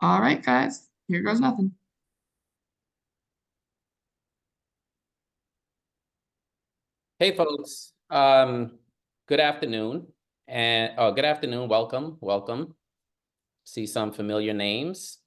All right, guys, here goes nothing. Hey, folks. Good afternoon, and good afternoon. Welcome, welcome. See some familiar names.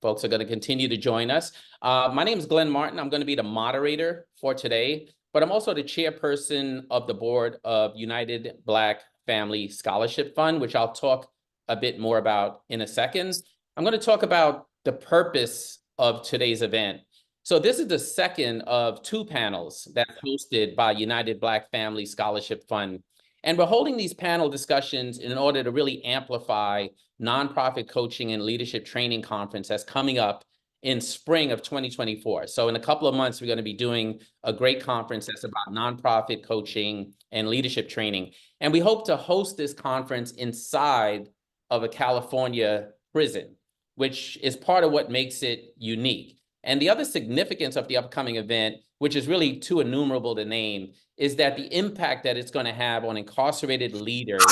Folks are going to continue to join us. My name is Glenn Martin. I'm going to be the moderator for today, but I'm also the chairperson of the board of United Black Family Scholarship Fund, which I'll talk a bit more about in a second. I'm going to talk about the purpose of today's event. So this is the second of two panels that's hosted by United Black Family Scholarship Fund. And we're holding these panel discussions in order to really amplify nonprofit coaching and leadership training conference that's coming up in spring of 2024. So in a couple of months, we're going to be doing a great conference that's about nonprofit coaching and leadership training. And we hope to host this conference inside of a California prison, which is part of what makes it unique. And the other significance of the upcoming event, which is really too innumerable to name, is that the impact that it's going to have on incarcerated leaders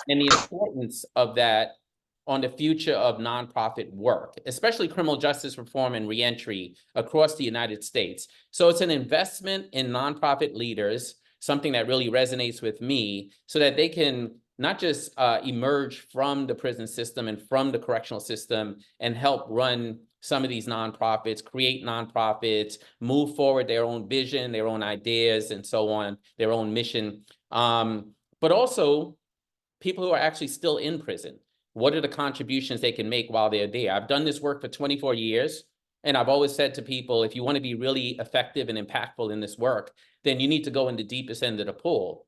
and the importance of that on the future of nonprofit work, especially criminal justice reform and reentry across the United States. So it's an investment in nonprofit leaders, something that really resonates with me, so that they can not just emerge from the prison system and from the correctional system and help run some of these nonprofits, create nonprofits, move forward their own vision, their own ideas, and so on, their own mission. But also people who are actually still in prison. What are the contributions they can make while they're there? I've done this work for 24 years, and I've always said to people, if you want to be really effective and impactful in this work, then you need to go in the deepest end of the pool.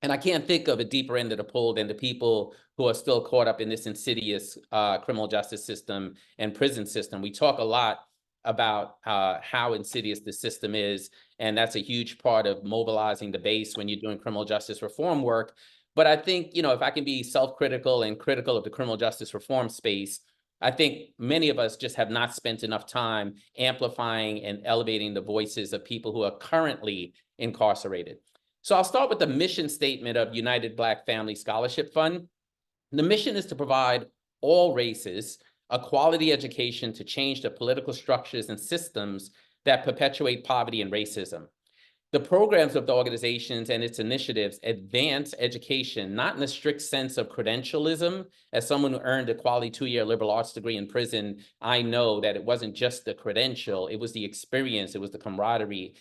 And I can't think of a deeper end of the pool than the people who are still caught up in this insidious criminal justice system and prison system. We talk a lot about how insidious the system is, and that's a huge part of mobilizing the base when you're doing criminal justice reform work. But I think, if I can be self-critical and critical of the criminal justice reform space, I think many of us just have not spent enough time amplifying and elevating the voices of people who are currently incarcerated. So I'll start with the mission statement of United Black Family Scholarship Fund. The mission is to provide all races a quality education to change the political structures and systems that perpetuate poverty and racism. The programs of the organizations and its initiatives advance education, not in a strict sense of credentialism. As someone who earned a quality 2-year liberal arts degree in prison, I know that it wasn't just the credential, it was the experience, it was the camaraderie,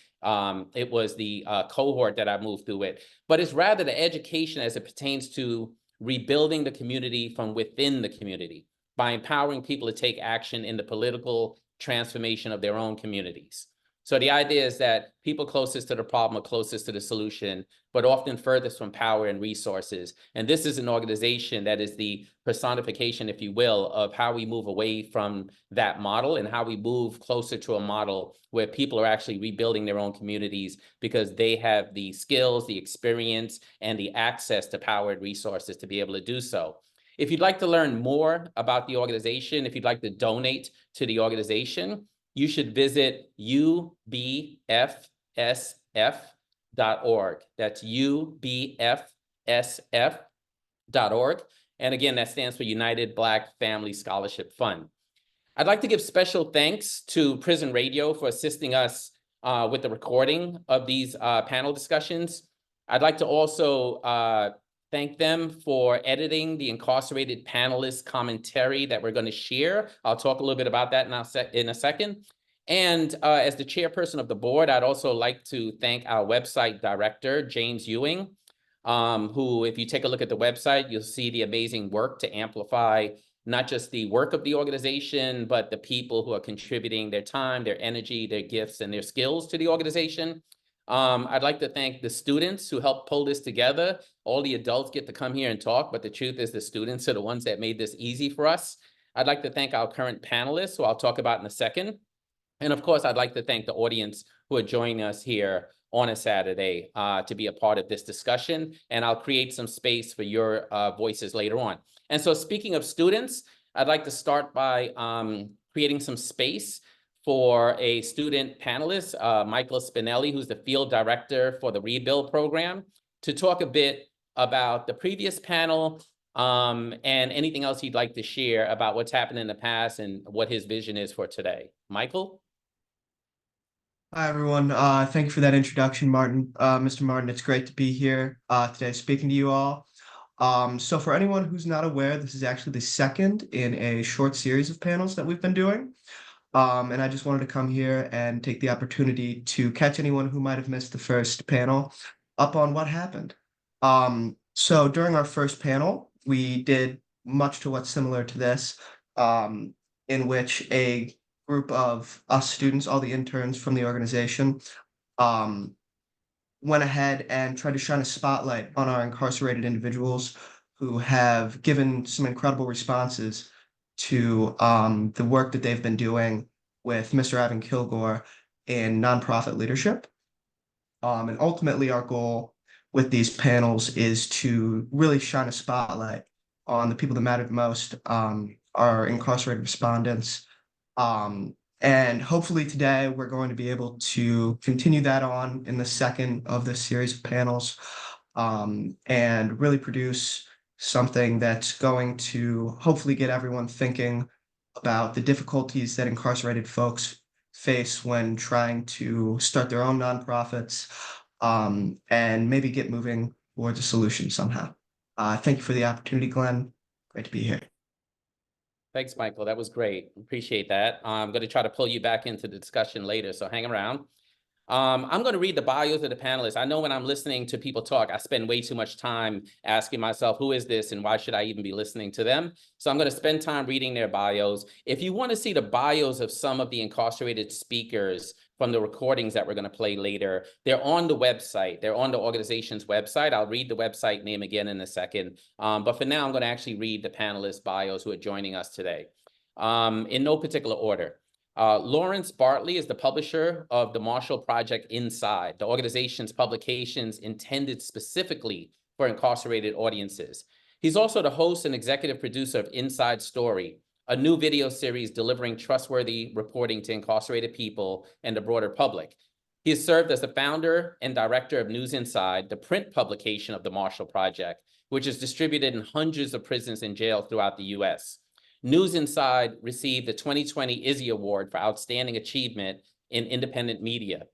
it was the cohort that I moved through it. But it's rather the education as it pertains to rebuilding the community from within the community by empowering people to take action in the political transformation of their own communities. So the idea is that people closest to the problem are closest to the solution, but often furthest from power and resources. And this is an organization that is the personification, if you will, of how we move away from that model and how we move closer to a model where people are actually rebuilding their own communities because they have the skills, the experience, and the access to power and resources to be able to do so. If you'd like to learn more about the organization, if you'd like to donate to the organization, you should visit UBFSF.org. That's UBFSF.org. And again, that stands for United Black Family Scholarship Fund. I'd like to give special thanks to Prison Radio for assisting us with the recording of these panel discussions. I'd like to also thank them for editing the incarcerated panelists' commentary that we're going to share. I'll talk a little bit about that in a second. And as the chairperson of the board, I'd also like to thank our website director, James Ewing, who, if you take a look at the website, you'll see the amazing work to amplify not just the work of the organization, but the people who are contributing their time, their energy, their gifts, and their skills to the organization. I'd like to thank the students who helped pull this together. All the adults get to come here and talk, but the truth is the students are the ones that made this easy for us. I'd like to thank our current panelists, who I'll talk about in a second. And of course, I'd like to thank the audience who are joining us here on a Saturday to be a part of this discussion. And I'll create some space for your voices later on. And so speaking of students, I'd like to start by creating some space for a student panelist, Michael Spinelli, who's the field director for the Rebuild program, to talk a bit about the previous panel and anything else he'd like to share about what's happened in the past and what his vision is for today. Michael? Hi, everyone. Thank you for that introduction, Martin. Mr. Martin, it's great to be here today speaking to you all. So for anyone who's not aware, this is actually the second in a short series of panels that we've been doing. And I just wanted to come here and take the opportunity to catch anyone who might have missed the first panel up on what happened. So during our first panel, we did much to what's similar to this, in which a group of us students, all the interns from the organization, went ahead and tried to shine a spotlight on our incarcerated individuals who have given some incredible responses to the work that they've been doing with Mr. Ivan Kilgore in nonprofit leadership. And ultimately, our goal with these panels is to really shine a spotlight on the people that matter the most, our incarcerated respondents. And hopefully today we're going to be able to continue that on in the second of this series of panels, and really produce something that's going to hopefully get everyone thinking about the difficulties that incarcerated folks face when trying to start their own nonprofits, and maybe get moving towards a solution somehow. Thank you for the opportunity, Glenn. Great to be here. Thanks, Michael. That was great. Appreciate that. I'm going to try to pull you back into the discussion later, so hang around. I'm going to read the bios of the panelists. I know when I'm listening to people talk, I spend way too much time asking myself, who is this and why should I even be listening to them? So I'm going to spend time reading their bios. If you want to see the bios of some of the incarcerated speakers from the recordings that we're going to play later, they're on the website. They're on the organization's website. I'll read the website name again in a second. But for now, I'm going to actually read the panelists' bios who are joining us today in no particular order. Lawrence Bartley is the publisher of the Marshall Project Inside, the organization's publications intended specifically for incarcerated audiences. He's also the host and executive producer of Inside Story, a new video series delivering trustworthy reporting to incarcerated people and the broader public. He has served as the founder and director of News Inside, the print publication of the Marshall Project, which is distributed in hundreds of prisons and jails throughout the U.S. News Inside received the 2020 Izzy Award for Outstanding Achievement in Independent Media.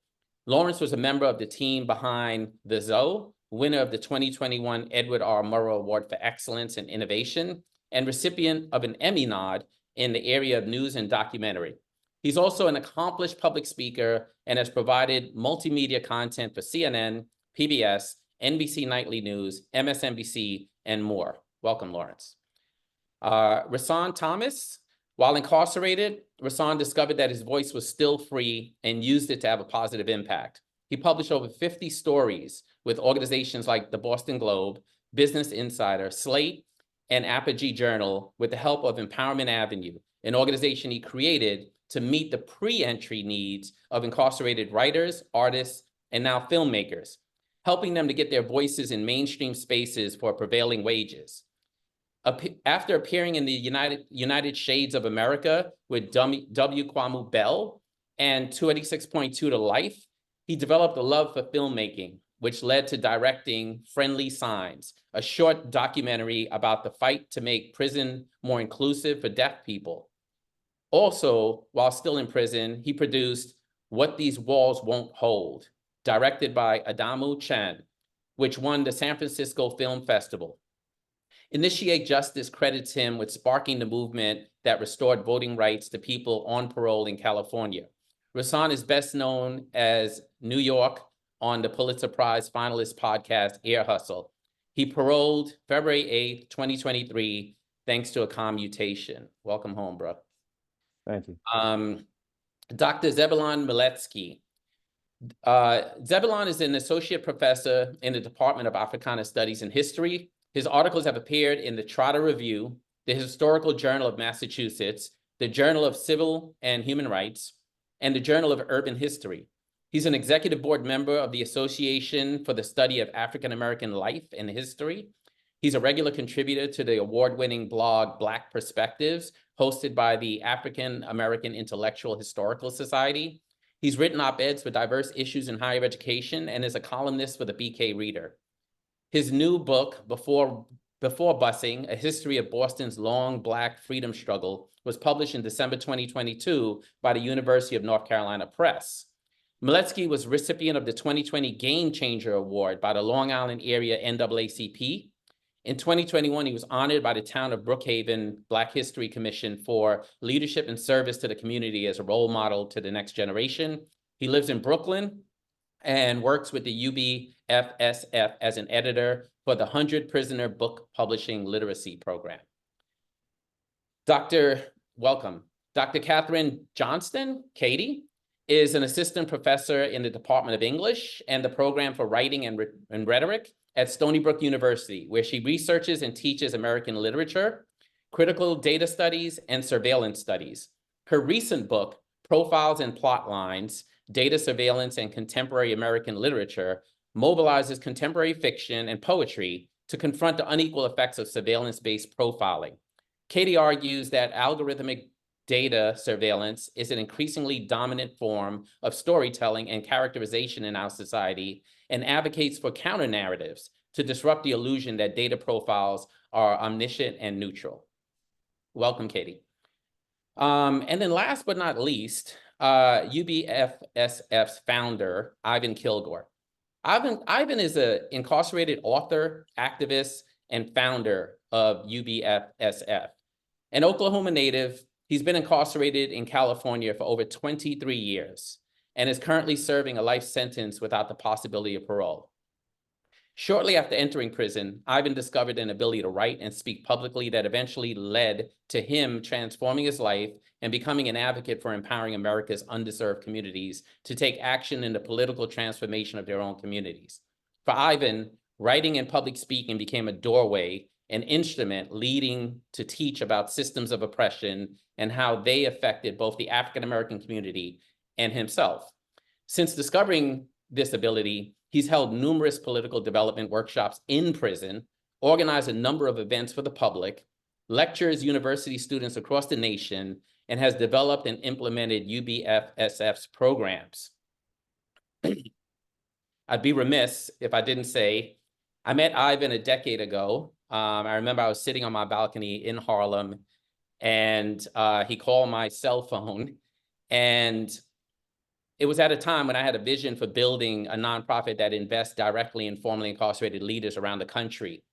Lawrence was a member of the team behind The Zoe, winner of the 2021 Edward R. Murrow Award for Excellence and Innovation, and recipient of an Emmy nod in the area of news and documentary. He's also an accomplished public speaker and has provided multimedia content for CNN, PBS, NBC Nightly News, MSNBC, and more. Welcome, Lawrence. Rasan Thomas, while incarcerated, Rasan discovered that his voice was still free and used it to have a positive impact. He published over 50 stories with organizations like the Boston Globe, Business Insider, Slate, and Apogee Journal with the help of Empowerment Avenue, an organization he created to meet the pre-entry needs of incarcerated writers, artists, and now filmmakers, helping them to get their voices in mainstream spaces for prevailing wages. After appearing in the United Shades of America with W. Kwamu Bell and 286.2 to Life, he developed a love for filmmaking, which led to directing Friendly Signs, a short documentary about the fight to make prison more inclusive for deaf people. Also, while still in prison, he produced What These Walls Won't Hold, directed by Adamu Chen, which won the San Francisco Film Festival. Initiate Justice credits him with sparking the movement that restored voting rights to people on parole in California. Rasan is best known as New York on the Pulitzer Prize finalist podcast, Ear Hustle. He paroled February 8th, 2023, thanks to a commutation. Welcome home, bro. Thank you. Dr. Zebulon Miletsky. Zebulon is an associate professor in the Department of Africana Studies and History. His articles have appeared in the Trotter Review, the Historical Journal of Massachusetts, the Journal of Civil and Human Rights, and the Journal of Urban History. He's an executive board member of the Association for the Study of African American Life and History. He's a regular contributor to the award-winning blog Black Perspectives, hosted by the African American Intellectual Historical Society. He's written op-eds for diverse issues in higher education and is a columnist for the BK Reader. His new book, Before Before Busing, A History of Boston's Long Black Freedom Struggle was published in December 2022 by the University of North Carolina Press. Miletsky was recipient of the 2020 Game Changer Award by the Long Island Area NAACP. In 2021, he was honored by the town of Brookhaven Black History Commission for leadership and service to the community as a role model to the next generation. He lives in Brooklyn and works with the UBFSF as an editor for the 100 Prisoner Book Publishing Literacy Program. Welcome. Dr. Catherine Johnston, Katie, is an assistant professor in the Department of English and the program for writing and rhetoric at Stony Brook University, where she researches and teaches American literature, critical data studies, and surveillance studies. Her recent book, Profiles and Plot Lines, Data Surveillance and Contemporary American Literature, mobilizes contemporary fiction and poetry to confront the unequal effects of surveillance-based profiling. Katie argues that algorithmic data surveillance is an increasingly dominant form of storytelling and characterization in our society, and advocates for counter-narratives to disrupt the illusion that data profiles are omniscient and neutral. Welcome, Katie. And then last but not least, UBFSF's founder, Ivan Kilgore. Ivan is an incarcerated author, activist, and founder of UBFSF. An Oklahoma native, he's been incarcerated in California for over 23 years and is currently serving a life sentence without the possibility of parole. Shortly after entering prison, Ivan discovered an ability to write and speak publicly that eventually led to him transforming his life and becoming an advocate for empowering America's underserved communities to take action in the political transformation of their own communities. For Ivan, writing and public speaking became a doorway, an instrument leading to teach about systems of oppression and how they affected both the African-American community and himself. Since discovering this ability, he's held numerous political development workshops in prison, organized a number of events for the public, lectures university students across the nation, and has developed and implemented UBFSF's programs. I'd be remiss if I didn't say, I met Ivan a decade ago. I remember I was sitting on my balcony in Harlem, and he called my cell phone, and it was at a time when I had a vision for building a nonprofit that invests directly in formerly incarcerated leaders around the country.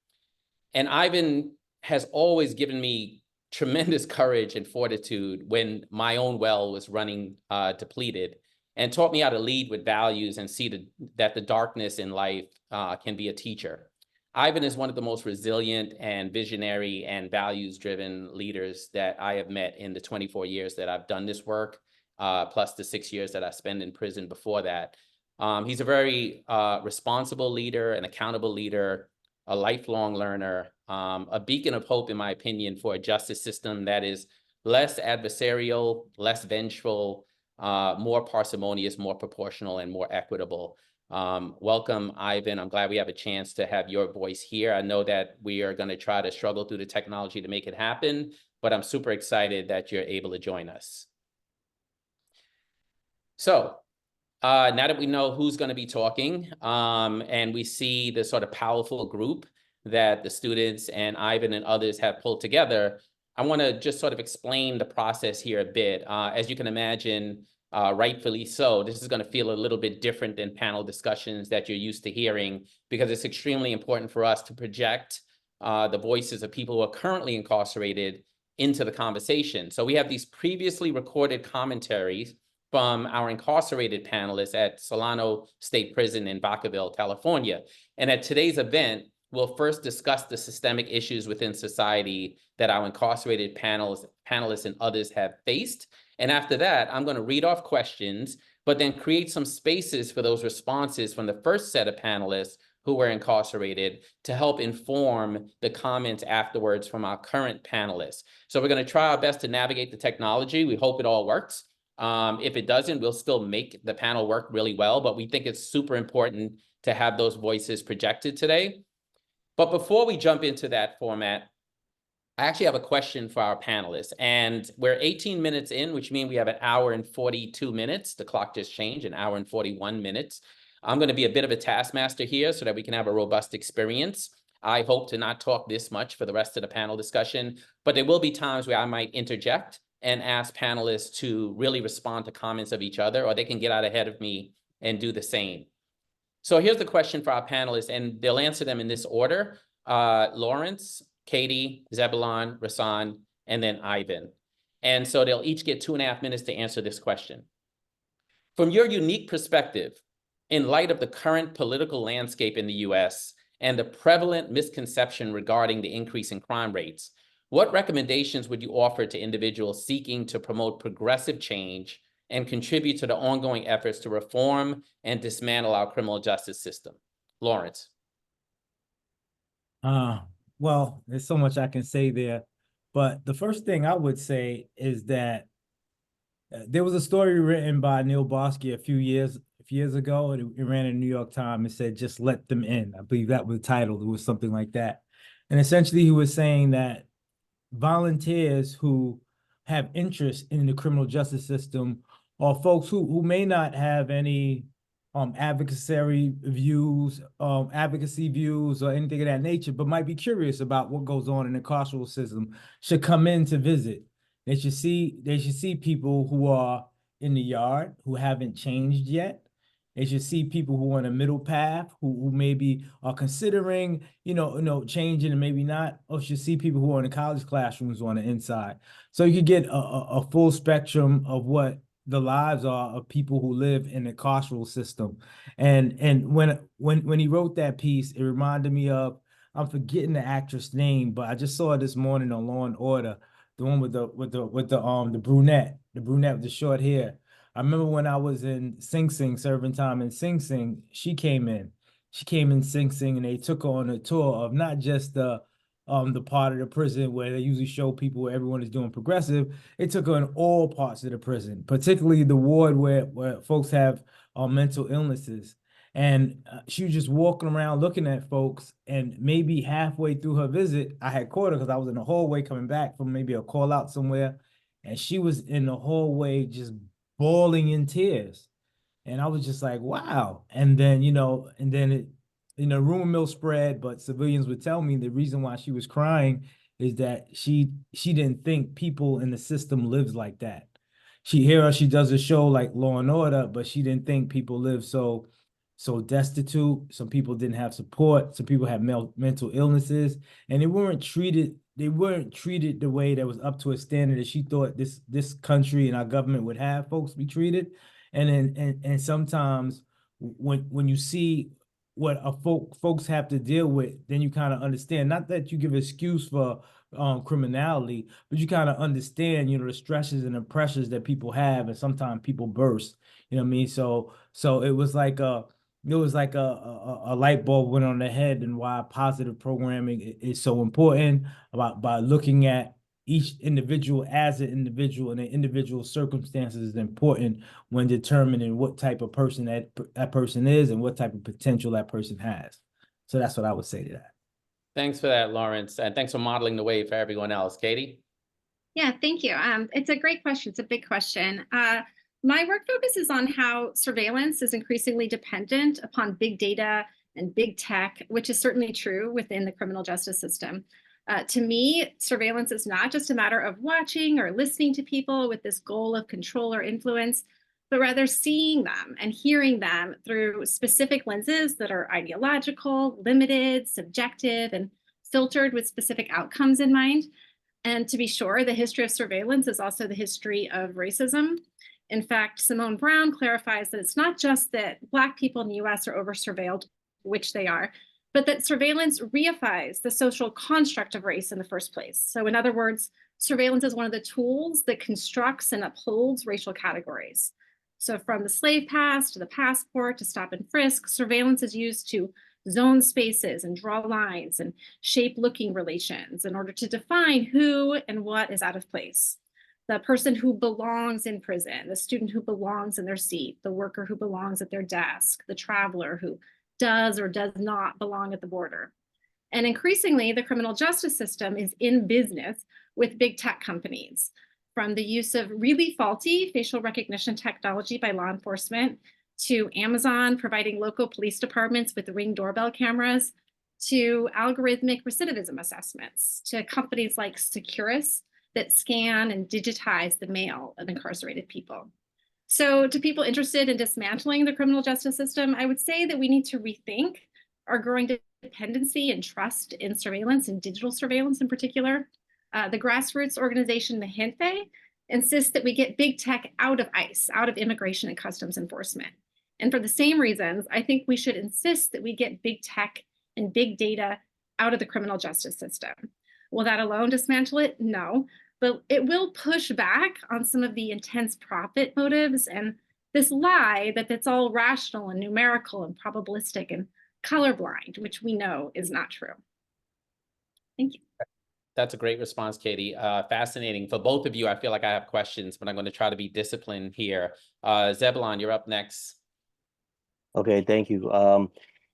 And Ivan has always given me tremendous courage and fortitude when my own well was running depleted, and taught me how to lead with values and see that the darkness in life can be a teacher. Ivan is one of the most resilient and visionary and values-driven leaders that I have met in the 24 years that I've done this work, plus the 6 years that I spent in prison before that. He's a very responsible leader, an accountable leader, a lifelong learner, a beacon of hope, in my opinion, for a justice system that is less adversarial, less vengeful, more parsimonious, more proportional, and more equitable. Welcome, Ivan. I'm glad we have a chance to have your voice here. I know that we are going to try to struggle through the technology to make it happen, but I'm super excited that you're able to join us. So now that we know who's going to be talking, and we see the sort of powerful group that the students and Ivan and others have pulled together, I want to just sort of explain the process here a bit. As you can imagine, rightfully so, this is going to feel a little bit different than panel discussions that you're used to hearing, because it's extremely important for us to project the voices of people who are currently incarcerated into the conversation. So we have these previously recorded commentaries from our incarcerated panelists at Solano State Prison in Vacaville, California. And at today's event, we'll first discuss the systemic issues within society that our incarcerated panelists and others have faced. And after that, I'm going to read off questions, but then create some spaces for those responses from the first set of panelists who were incarcerated to help inform the comments afterwards from our current panelists. So we're going to try our best to navigate the technology. We hope it all works. If it doesn't, we'll still make the panel work really well, but we think it's super important to have those voices projected today. But before we jump into that format, I actually have a question for our panelists, and we're 18 minutes in, which means we have 1 hour and 42 minutes. The clock just changed, 1 hour and 41 minutes. I'm going to be a bit of a taskmaster here so that we can have a robust experience. I hope to not talk this much for the rest of the panel discussion, but there will be times where I might interject and ask panelists to really respond to comments of each other, or they can get out ahead of me and do the same. So here's the question for our panelists, and they'll answer them in this order. Lawrence, Katie, Zebulon, Rasan, and then Ivan. And so they'll each get 2.5 minutes to answer this question. From your unique perspective, in light of the current political landscape in the US and the prevalent misconception regarding the increase in crime rates, what recommendations would you offer to individuals seeking to promote progressive change and contribute to the ongoing efforts to reform and dismantle our criminal justice system? Lawrence. Well, there's so much I can say there, but the first thing I would say is that there was a story written by Neil Bosky a few years ago, and it ran in the New York Times. It said, "Just let them in." I believe that was the title. It was something like that. And essentially he was saying that volunteers who have interest in the criminal justice system are folks who may not have any advocacy views or anything of that nature, but might be curious about what goes on in the carceral system, should come in to visit. They should see people who are in the yard who haven't changed yet. They should see people who are on a middle path, who maybe are considering, changing and maybe not, or should see people who are in the college classrooms on the inside. So you could get a full spectrum of what the lives are of people who live in the carceral system. And when he wrote that piece, it reminded me of, I'm forgetting the actress name, but I just saw it this morning on Law and Order, the one with the brunette with the short hair. I remember when I was in Sing Sing, serving time in Sing Sing, she came in Sing Sing, and they took her on a tour of not just the part of the prison where they usually show people where everyone is doing progressive. It took her in all parts of the prison, particularly the ward where folks have mental illnesses. And she was just walking around looking at folks, and maybe halfway through her visit, I had caught her because I was in the hallway coming back from maybe a call out somewhere, and she was in the hallway just bawling in tears. And I was just like, wow. And then, rumor mill spread, but civilians would tell me the reason why she was crying is that she didn't think people in the system lives like that. She does a show like Law and Order, but she didn't think people live so destitute. Some people didn't have support. Some people had mental illnesses, and they weren't treated the way that was up to a standard that she thought this country and our government would have folks be treated. And sometimes when you see what folks have to deal with, then you kind of understand, not that you give excuse for criminality, but you kind of understand, the stresses and the pressures that people have, and sometimes people burst, you know what I mean? So it was like a light bulb went on the head, and why positive programming is so important, by looking at each individual as an individual, and the individual circumstances is important when determining what type of person that person is and what type of potential that person has. So that's what I would say to that. Thanks for that, Lawrence, and thanks for modeling the way for everyone else. Katie? Yeah, thank you. It's a great question. It's a big question. My work focuses on how surveillance is increasingly dependent upon big data and big tech, which is certainly true within the criminal justice system. To me, surveillance is not just a matter of watching or listening to people with this goal of control or influence, but rather seeing them and hearing them through specific lenses that are ideological, limited, subjective, and filtered with specific outcomes in mind. And to be sure, the history of surveillance is also the history of racism. In fact, Simone Brown clarifies that it's not just that Black people in the US are over-surveilled, which they are, but that surveillance reifies the social construct of race in the first place. So in other words, surveillance is one of the tools that constructs and upholds racial categories. So from the slave pass to the passport to stop and frisk, surveillance is used to zone spaces and draw lines and shape looking relations in order to define who and what is out of place. The person who belongs in prison, the student who belongs in their seat, the worker who belongs at their desk, the traveler who does or does not belong at the border. And increasingly, the criminal justice system is in business with big tech companies, from the use of really faulty facial recognition technology by law enforcement, to Amazon providing local police departments with Ring doorbell cameras, to algorithmic recidivism assessments, to companies like Securus that scan and digitize the mail of incarcerated people. So to people interested in dismantling the criminal justice system, I would say that we need to rethink our growing dependency and trust in surveillance and digital surveillance in particular. The grassroots organization, the Gente, insists that we get big tech out of ICE, out of immigration and customs enforcement. And for the same reasons, I think we should insist that we get big tech and big data out of the criminal justice system. Will that alone dismantle it? No, but it will push back on some of the intense profit motives and this lie that it's all rational and numerical and probabilistic and colorblind, which we know is not true. Thank you. That's a great response, Katie. Fascinating. For both of you, I feel like I have questions, but I'm going to try to be disciplined here. Zebulon, you're up next. Okay, thank you.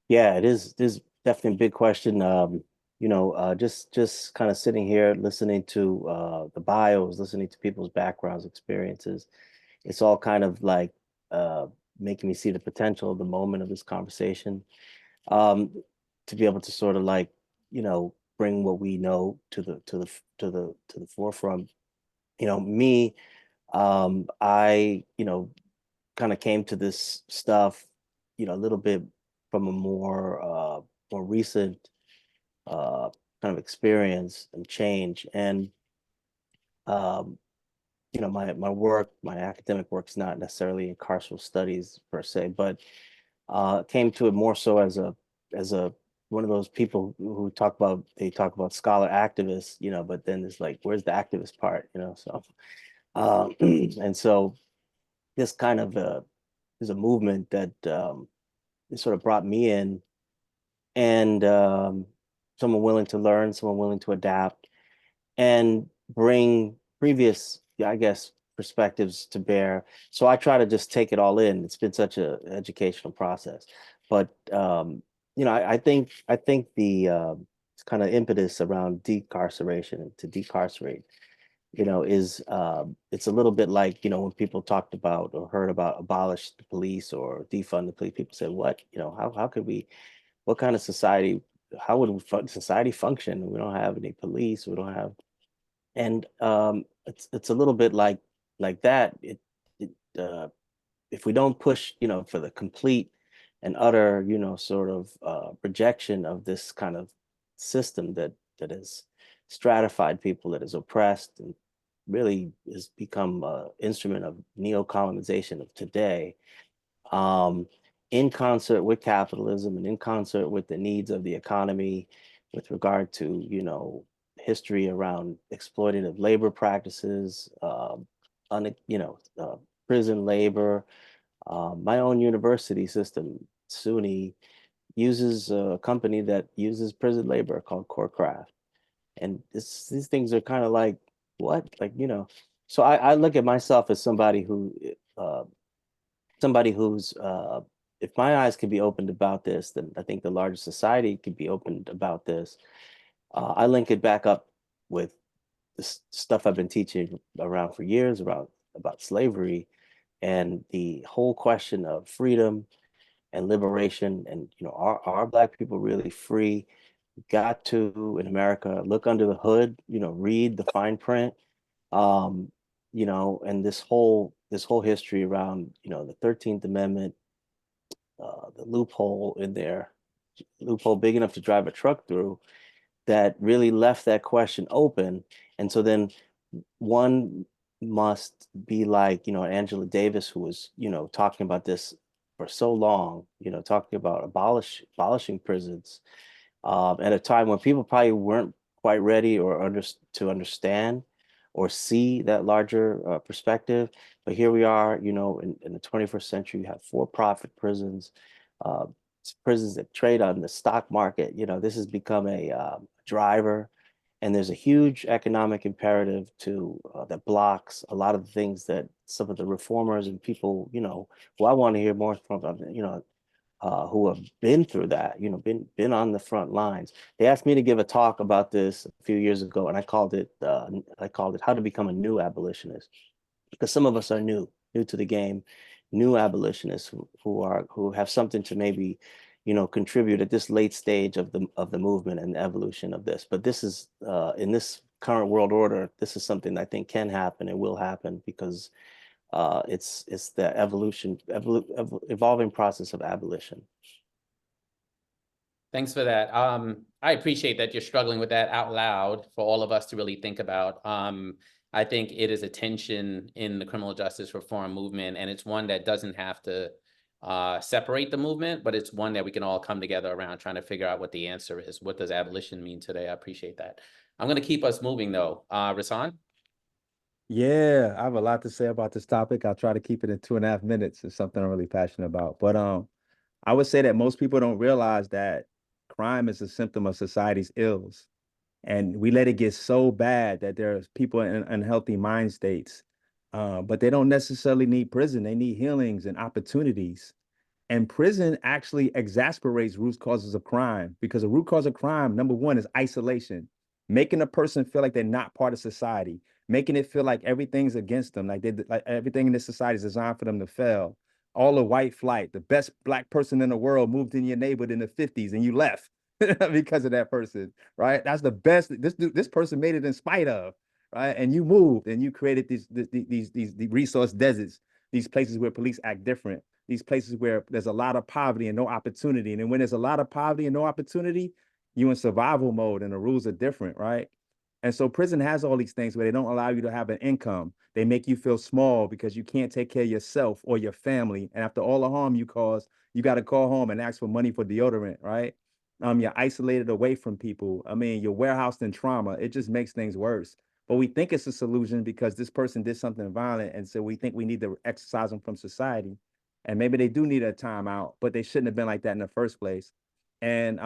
Yeah, it is definitely a big question. Just kind of sitting here listening to the bios, listening to people's backgrounds, experiences. It's all kind of like making me see the potential of the moment of this conversation. To be able to sort of like, bring what we know to the forefront. Me, I, kind of came to this stuff, a little bit from a more recent kind of experience and change. And my work, my academic work is not necessarily in carceral studies per se, but came to it more so as a one of those people who talk about scholar activists, but then it's like, where's the activist part, so and so this kind of is a movement that it sort of brought me in, and someone willing to learn, someone willing to adapt and bring previous, I guess, perspectives to bear. So I try to just take it all in. It's been such an educational process, but I think the kind of impetus around decarceration and to decarcerate, is it's a little bit like, when people talked about or heard about abolish the police or defund the police, people said, what, how could we, what kind of society, how would society function? We don't have any police, we don't have, and it's a little bit like that. If we don't push, for the complete and utter, sort of rejection of this kind of system that has stratified people, that is oppressed, and really has become an instrument of neo-colonization of today, in concert with capitalism and in concert with the needs of the economy, with regard to, history around exploitative labor practices, prison labor. My own university system, SUNY, uses a company that uses prison labor called Corecraft. And these things are kind of like, what? Like, so I look at myself as somebody who's, if my eyes can be opened about this, then I think the larger society could be opened about this. I link it back up with the stuff I've been teaching around for years about slavery and the whole question of freedom and liberation. And, are Black people really free? Got to, in America, look under the hood, read the fine print, and this whole history around, the 13th Amendment, the loophole in there, loophole big enough to drive a truck through, that really left that question open. And so then one must be like, Angela Davis, who was, talking about this for so long, talking about abolishing prisons at a time when people probably weren't quite ready or to understand or see that larger perspective. But here we are, in the 21st century, you have for-profit prisons, prisons that trade on the stock market. This has become a driver, and there's a huge economic imperative that blocks a lot of the things that some of the reformers and people, who I want to hear more from, who have been through that, been on the front lines. They asked me to give a talk about this a few years ago, and I called it How to Become a New Abolitionist, because some of us are new to the game, new abolitionists who have something to maybe, contribute at this late stage of the movement and the evolution of this. But this is in this current world order, this is something I think can happen and will happen because it's the evolving process of abolition. Thanks for that. I appreciate that you're struggling with that out loud for all of us to really think about. I think it is a tension in the criminal justice reform movement, and it's one that doesn't have to separate the movement, but it's one that we can all come together around trying to figure out what the answer is. What does abolition mean today? I appreciate that. I'm going to keep us moving though. Rasan? Yeah, I have a lot to say about this topic. I'll try to keep it in 2.5 minutes. It's something I'm really passionate about. But I would say that most people don't realize that crime is a symptom of society's ills. And we let it get so bad that there's people in unhealthy mind states. But they don't necessarily need prison. They need healings and opportunities. And prison actually exasperates root causes of crime because a root cause of crime, number one, is isolation, making a person feel like they're not part of society, making it feel like everything's against them, like everything in this society is designed for them to fail. All the white flight, the best Black person in the world moved in your neighborhood in the 50s and you left because of that person, right? That's the best. This person made it in spite of, right? And you moved and you created these resource deserts, these places where police act different, these places where there's a lot of poverty and no opportunity. And then when there's a lot of poverty and no opportunity, you in survival mode and the rules are different, right? And so prison has all these things where they don't allow you to have an income. They make you feel small because you can't take care of yourself or your family. And after all the harm you cause, you got to call home and ask for money for deodorant, right? You're isolated away from people. I mean, you're warehoused in trauma. It just makes things worse. But we think it's a solution because this person did something violent. And so we think we need to exercise them from society. And maybe they do need a timeout, but they shouldn't have been like that in the first place. And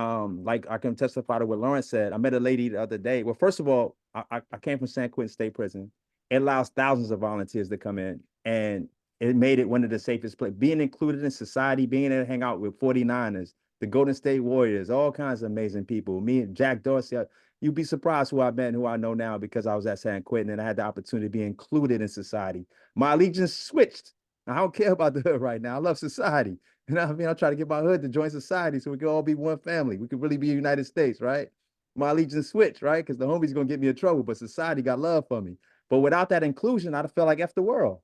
like I can testify to what Lawrence said. I met a lady the other day. Well, first of all, I came from San Quentin State Prison. It allows thousands of volunteers to come in, and it made it one of the safest places. Being included in society, being able to hang out with 49ers, the Golden State Warriors, all kinds of amazing people. Me and Jack Dorsey, you'd be surprised who I've met and who I know now because I was at San Quentin and I had the opportunity to be included in society. My allegiance switched. I don't care about the hood right now. I love society. You know what I mean? I'm trying to get my hood to join society so we can all be one family. We could really be United States, right? My allegiance switched, right? Because the homie's going to get me in trouble, but society got love for me. But without that inclusion, I'd have felt like F the world.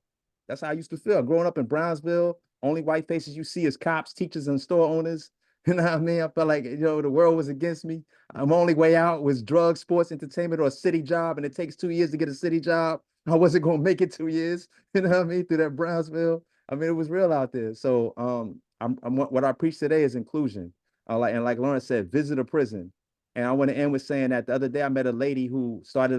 That's how I used to feel. Growing up in Brownsville, only white faces you see is cops, teachers, and store owners. You know what I mean? I felt like, the world was against me. My only way out was drugs, sports, entertainment, or a city job. And it takes 2 years to get a city job. I wasn't going to make it 2 years, you know what I mean? Through that Brownsville. I mean, it was real out there. So what I preach today is inclusion. Like Lawrence said, visit a prison. And I want to end with saying that the other day I met a lady who started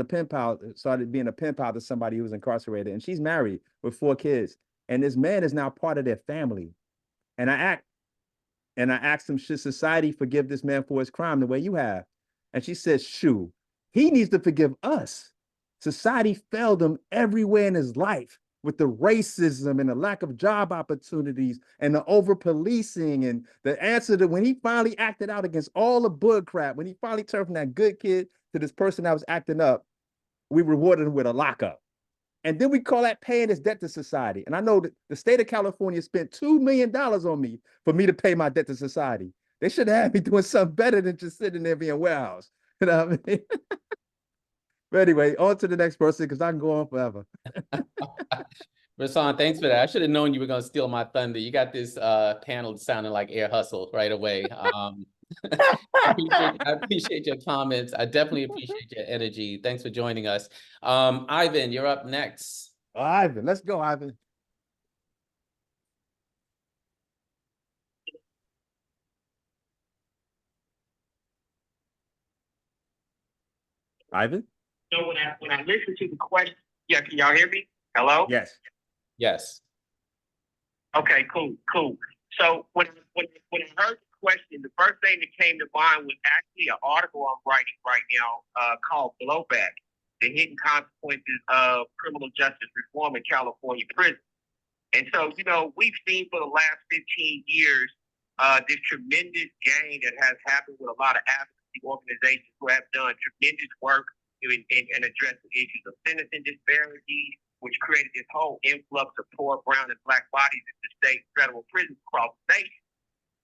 being a pen pal to somebody who was incarcerated, and she's married with 4 kids. And this man is now part of their family. And I asked him, should society forgive this man for his crime the way you have? And she said, shoo, he needs to forgive us. Society failed him everywhere in his life with the racism and the lack of job opportunities and the over-policing and the answer to when he finally acted out against all the bull crap, when he finally turned from that good kid to this person that was acting up, we rewarded him with a lockup. And then we call that paying his debt to society. And I know that the state of California spent $2 million on me for me to pay my debt to society. They should have had me doing something better than just sitting there being warehoused. You know what I mean? But anyway, on to the next person because I can go on forever. Rasan, thanks for that. I should have known you were going to steal my thunder. You got this panel sounding like Air Hustle right away. I appreciate your comments. I definitely appreciate your energy. Thanks for joining us. Ivan, you're up next. Ivan, let's go, Ivan. Ivan? So when I listen to the question, yeah, can y'all hear me? Hello? Yes. Yes. Okay, cool. So when I heard the question, the first thing that came to mind was actually an article I'm writing right now called Blowback, the hidden consequences of criminal justice reform in California prison. And so, we've seen for the last 15 years this tremendous gain that has happened with a lot of advocacy organizations who have done tremendous work in addressing issues of sentencing disparities, which created this whole influx of poor brown and Black bodies into state and federal prisons across the nation.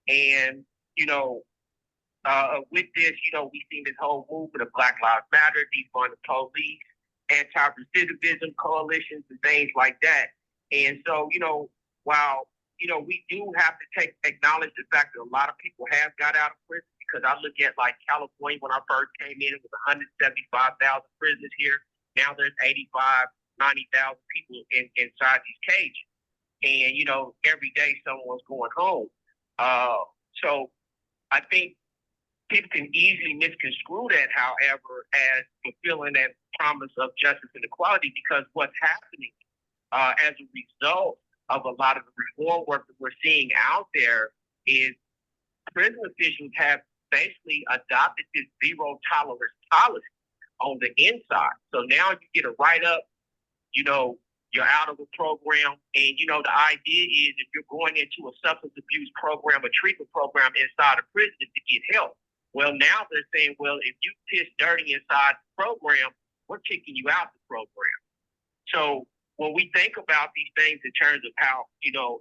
And, with this, we've seen this whole movement of Black Lives Matter, defund the police, anti-recidivism coalitions, and things like that. And so, while, we do have to acknowledge the fact that a lot of people have got out of prison, because I look at like California, when I first came in, it was 175,000 prisoners here. Now there's 85, 90,000 people inside these cages. And, every day someone's going home. So I think people can easily misconstrue that, however, as fulfilling that promise of justice and equality, because what's happening as a result of a lot of the reform work that we're seeing out there is prison officials have basically adopted this zero tolerance policy on the inside. So now you get a write-up, you're out of the program, and the idea is if you're going into a substance abuse program, a treatment program inside a prison to get help. Well, now they're saying, well, if you piss dirty inside the program, we're kicking you out the program. So when we think about these things in terms of how the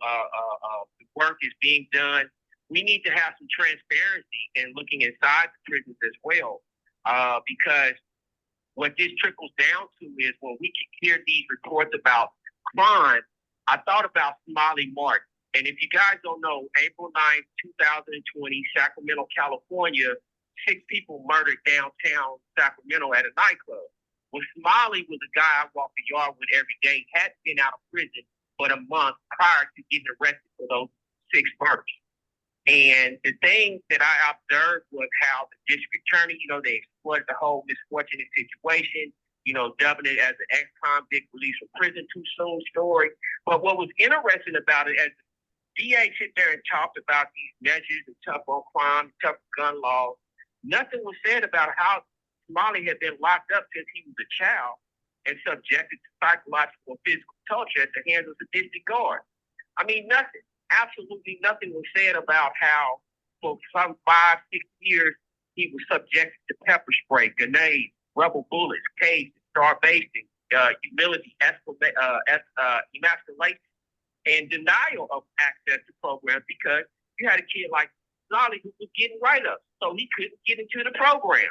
work is being done, we need to have some transparency in looking inside the prisons as well, because what this trickles down to is when we hear these reports about crime, I thought about Smiley Martin. And if you guys don't know, April 9th, 2020, Sacramento, California, 6 people murdered downtown Sacramento at a nightclub. Well, Smiley was a guy I walked the yard with every day, had been out of prison but a month prior to getting arrested for those 6 murders. And the thing that I observed was how the district attorney, they exploited the whole misfortunate situation, dubbing it as an ex-convict released from prison too soon story. But what was interesting about it, as the DA sit there and talked about these measures and tough on crime, tough gun laws, nothing was said about how Smiley had been locked up since he was a child and subjected to psychological and physical torture at the hands of sadistic guards. I mean, nothing. Absolutely nothing was said about how for some 5-6 years he was subjected to pepper spray, grenades, rubber bullets, cages, starvation, humility, emasculation, and denial of access to programs because you had a kid like Smiley who was getting write-ups, so he couldn't get into the program.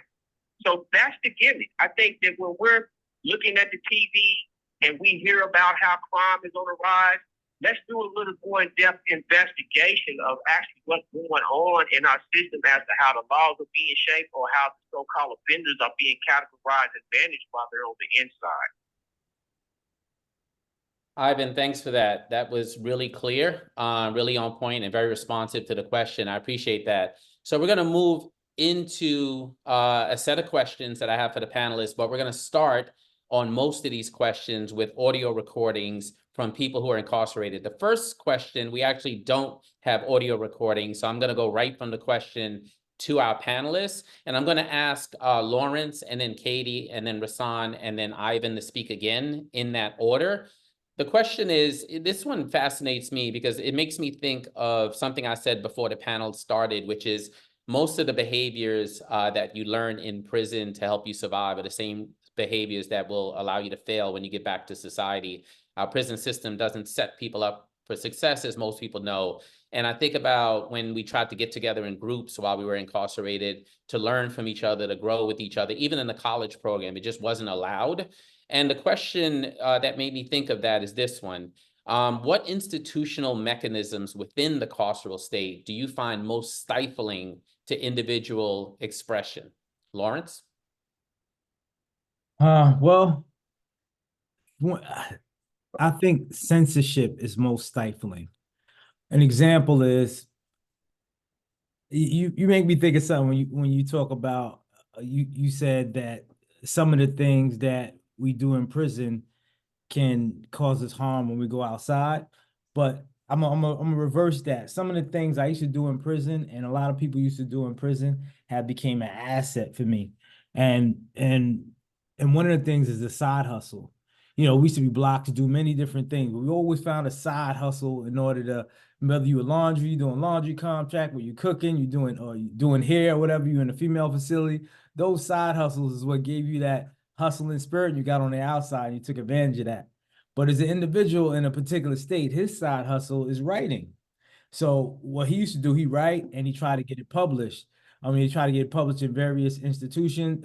So that's the gimmick. I think that when we're looking at the TV and we hear about how crime is on the rise, let's do a little more in-depth investigation of actually what's going on in our system as to how the laws are being shaped or how the so-called offenders are being categorized and managed while they're on the inside. Ivan, thanks for that. That was really clear, really on point and very responsive to the question. I appreciate that. So we're going to move into a set of questions that I have for the panelists, but we're going to start on most of these questions with audio recordings from people who are incarcerated. The first question, we actually don't have audio recording, so I'm going to go right from the question to our panelists, and I'm going to ask Lawrence, and then Katie, and then Rasan, and then Ivan to speak again in that order. The question is, this one fascinates me because it makes me think of something I said before the panel started, which is most of the behaviors that you learn in prison to help you survive are the same behaviors that will allow you to fail when you get back to society. Our prison system doesn't set people up for success, as most people know. And I think about when we tried to get together in groups while we were incarcerated to learn from each other, to grow with each other, even in the college program, it just wasn't allowed. And the question that made me think of that is this one. What institutional mechanisms within the carceral state do you find most stifling to individual expression? Lawrence? Well, I think censorship is most stifling. An example is you make me think of something when you talk about you said that some of the things that we do in prison can cause us harm when we go outside, but I'm gonna reverse that. Some of the things I used to do in prison and a lot of people used to do in prison have became an asset for me. And one of the things is the side hustle. We used to be blocked to do many different things, but we always found a side hustle in order to, whether you were laundry, you're doing laundry contract, where you're cooking, you're doing hair, or whatever, you're in a female facility. Those side hustles is what gave you that hustling spirit you got on the outside, and you took advantage of that. But as an individual in a particular state, his side hustle is writing. So what he used to do, he write and he tried to get it published. I mean, he tried to get it published in various institutions,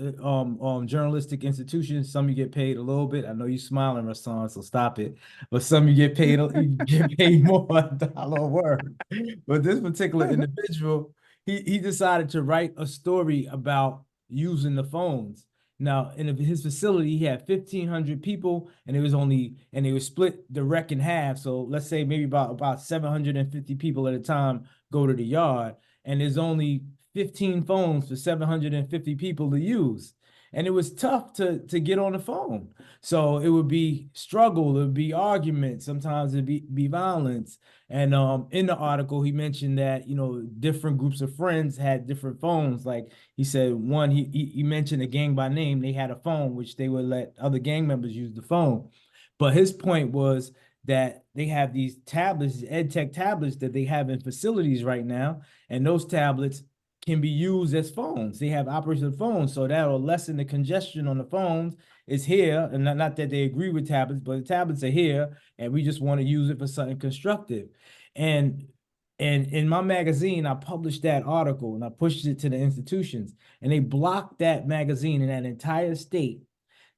journalistic institutions. Some you get paid a little bit. I know you smiling, Rasan, so stop it. But some you get paid, you get paid more $1 a word. But this particular individual, he decided to write a story about using the phones. Now, in his facility, he had 1,500 people, and it was split direct in half. So let's say maybe about 750 people at a time go to the yard, and there's only 15 phones for 750 people to use. And it was tough to get on the phone. So it would be struggle, it would be arguments, sometimes it'd be violence. And in the article, he mentioned that, you know, different groups of friends had different phones. Like he said, one, he mentioned a gang by name, they had a phone, which they would let other gang members use the phone. But his point was that they have these tablets, ed tech tablets that they have in facilities right now. And those tablets can be used as phones. They have operational phones, so that'll lessen the congestion on the phones. It's here, and not that they agree with tablets, but the tablets are here, and we just want to use it for something constructive. And in my magazine, I published that article and I pushed it to the institutions, and they blocked that magazine in that entire state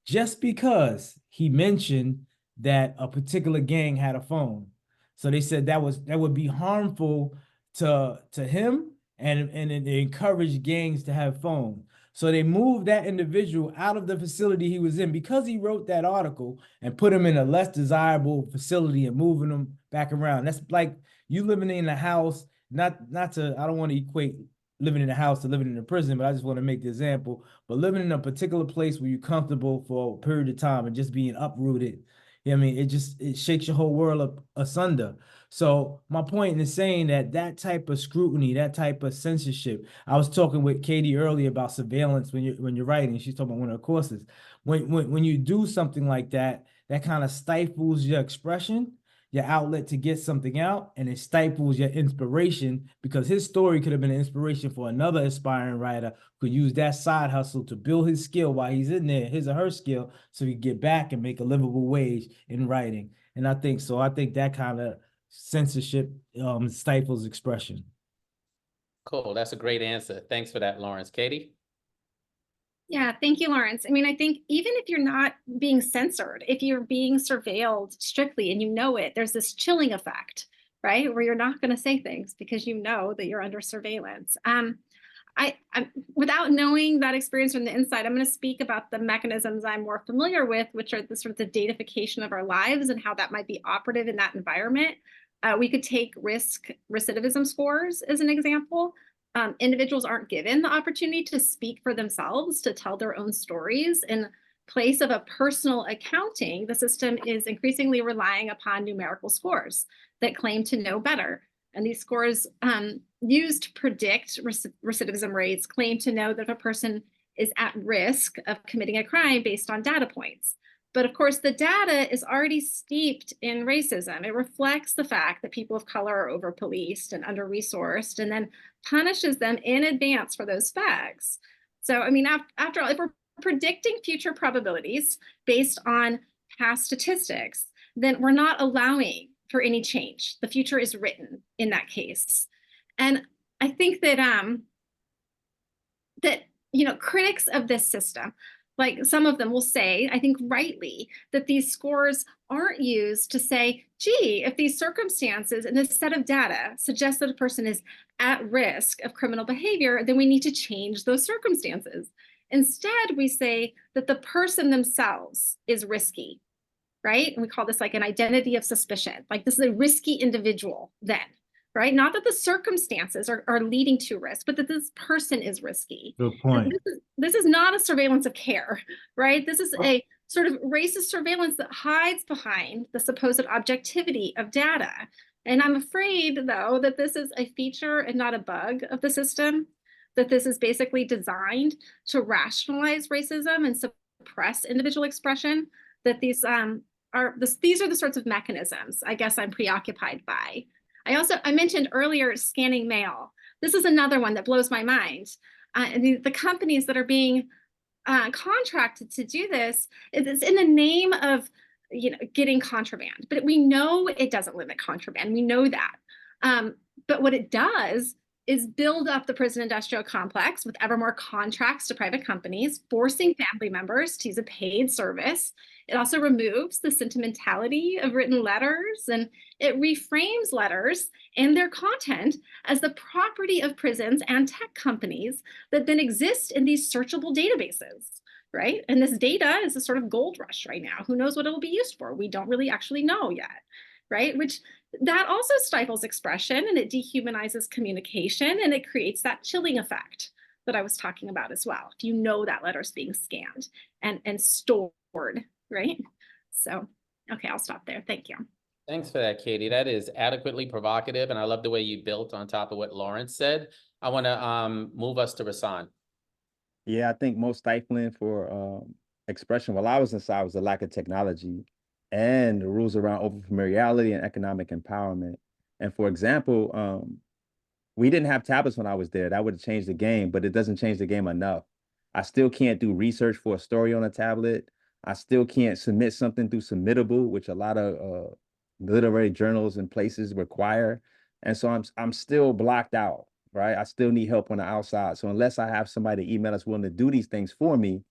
just because he mentioned that a particular gang had a phone. So they said that would be harmful to him, and it encouraged gangs to have phones. So they moved that individual out of the facility he was in because he wrote that article and put him in a less desirable facility and moving him back around. That's like you living in a house, not to, I don't want to equate living in a house to living in a prison, but I just want to make the example, but living in a particular place where you're comfortable for a period of time and just being uprooted. You know what I mean? It shakes your whole world up asunder. So my point in saying that type of scrutiny, that type of censorship, I was talking with Katie earlier about surveillance when you're writing. She's talking about one of her courses. When you do something like that, that kind of stifles your expression, your outlet to get something out, and it stifles your inspiration, because his story could have been an inspiration for another aspiring writer who could use that side hustle to build his skill while he's in there, his or her skill, so he get back and make a livable wage in writing. And I think that kind of censorship stifles expression. Cool. That's a great answer. Thanks for that, Lawrence. Katie? Yeah, thank you, Lawrence. I mean, I think even if you're not being censored, if you're being surveilled strictly and you know it, there's this chilling effect, right? Where you're not going to say things because you know that you're under surveillance. I without knowing that experience from the inside, I'm going to speak about the mechanisms I'm more familiar with, which are the sort of the datafication of our lives and how that might be operative in that environment. We could take risk recidivism scores as an example. Individuals aren't given the opportunity to speak for themselves, to tell their own stories. In place of a personal accounting, the system is increasingly relying upon numerical scores that claim to know better. And these scores used to predict recidivism rates claim to know that if a person is at risk of committing a crime based on data points. But of course, the data is already steeped in racism. It reflects the fact that people of color are over-policed and under-resourced, and then punishes them in advance for those facts. So, I mean, after all, if we're predicting future probabilities based on past statistics, then we're not allowing for any change. The future is written in that case. And I think that, critics of this system, like some of them will say, I think rightly, that these scores aren't used to say, gee, if these circumstances and this set of data suggest that a person is at risk of criminal behavior, then we need to change those circumstances. Instead, we say that the person themselves is risky, right? And we call this like an identity of suspicion. Like this is a risky individual then, right? Not that the circumstances are leading to risk, but that this person is risky. Good point. This is not a surveillance of care, right? This is a sort of racist surveillance that hides behind the supposed objectivity of data. And I'm afraid, though, that this is a feature and not a bug of the system, that this is basically designed to rationalize racism and suppress individual expression, that these are the sorts of mechanisms I guess I'm preoccupied by. I mentioned earlier scanning mail. This is another one that blows my mind. The companies that are being contracted to do this, it's in the name of getting contraband, but we know it doesn't limit contraband. We know that. But what it does is build up the prison industrial complex with ever more contracts to private companies, forcing family members to use a paid service. It also removes the sentimentality of written letters, and it reframes letters and their content as the property of prisons and tech companies that then exist in these searchable databases, right? And this data is a sort of gold rush right now. Who knows what it'll be used for? We don't really actually know yet, right? Which that also stifles expression, and it dehumanizes communication, and it creates that chilling effect that I was talking about as well. If you know that letter's being scanned and stored, right? So, okay, I'll stop there. Thank you. Thanks for that, Katie. That is adequately provocative, and I love the way you built on top of what Lawrence said. I want to move us to Rasan. Yeah, I think most stifling for expression while I was inside was the lack of technology and the rules around over familiarity and economic empowerment. And for example, we didn't have tablets when I was there. That would have changed the game, but it doesn't change the game enough. I still can't do research for a story on a tablet. I still can't submit something through Submittable, which a lot of literary journals and places require. And so I'm still blocked out, right? I still need help on the outside. So unless I have somebody email that's willing to do these things for me,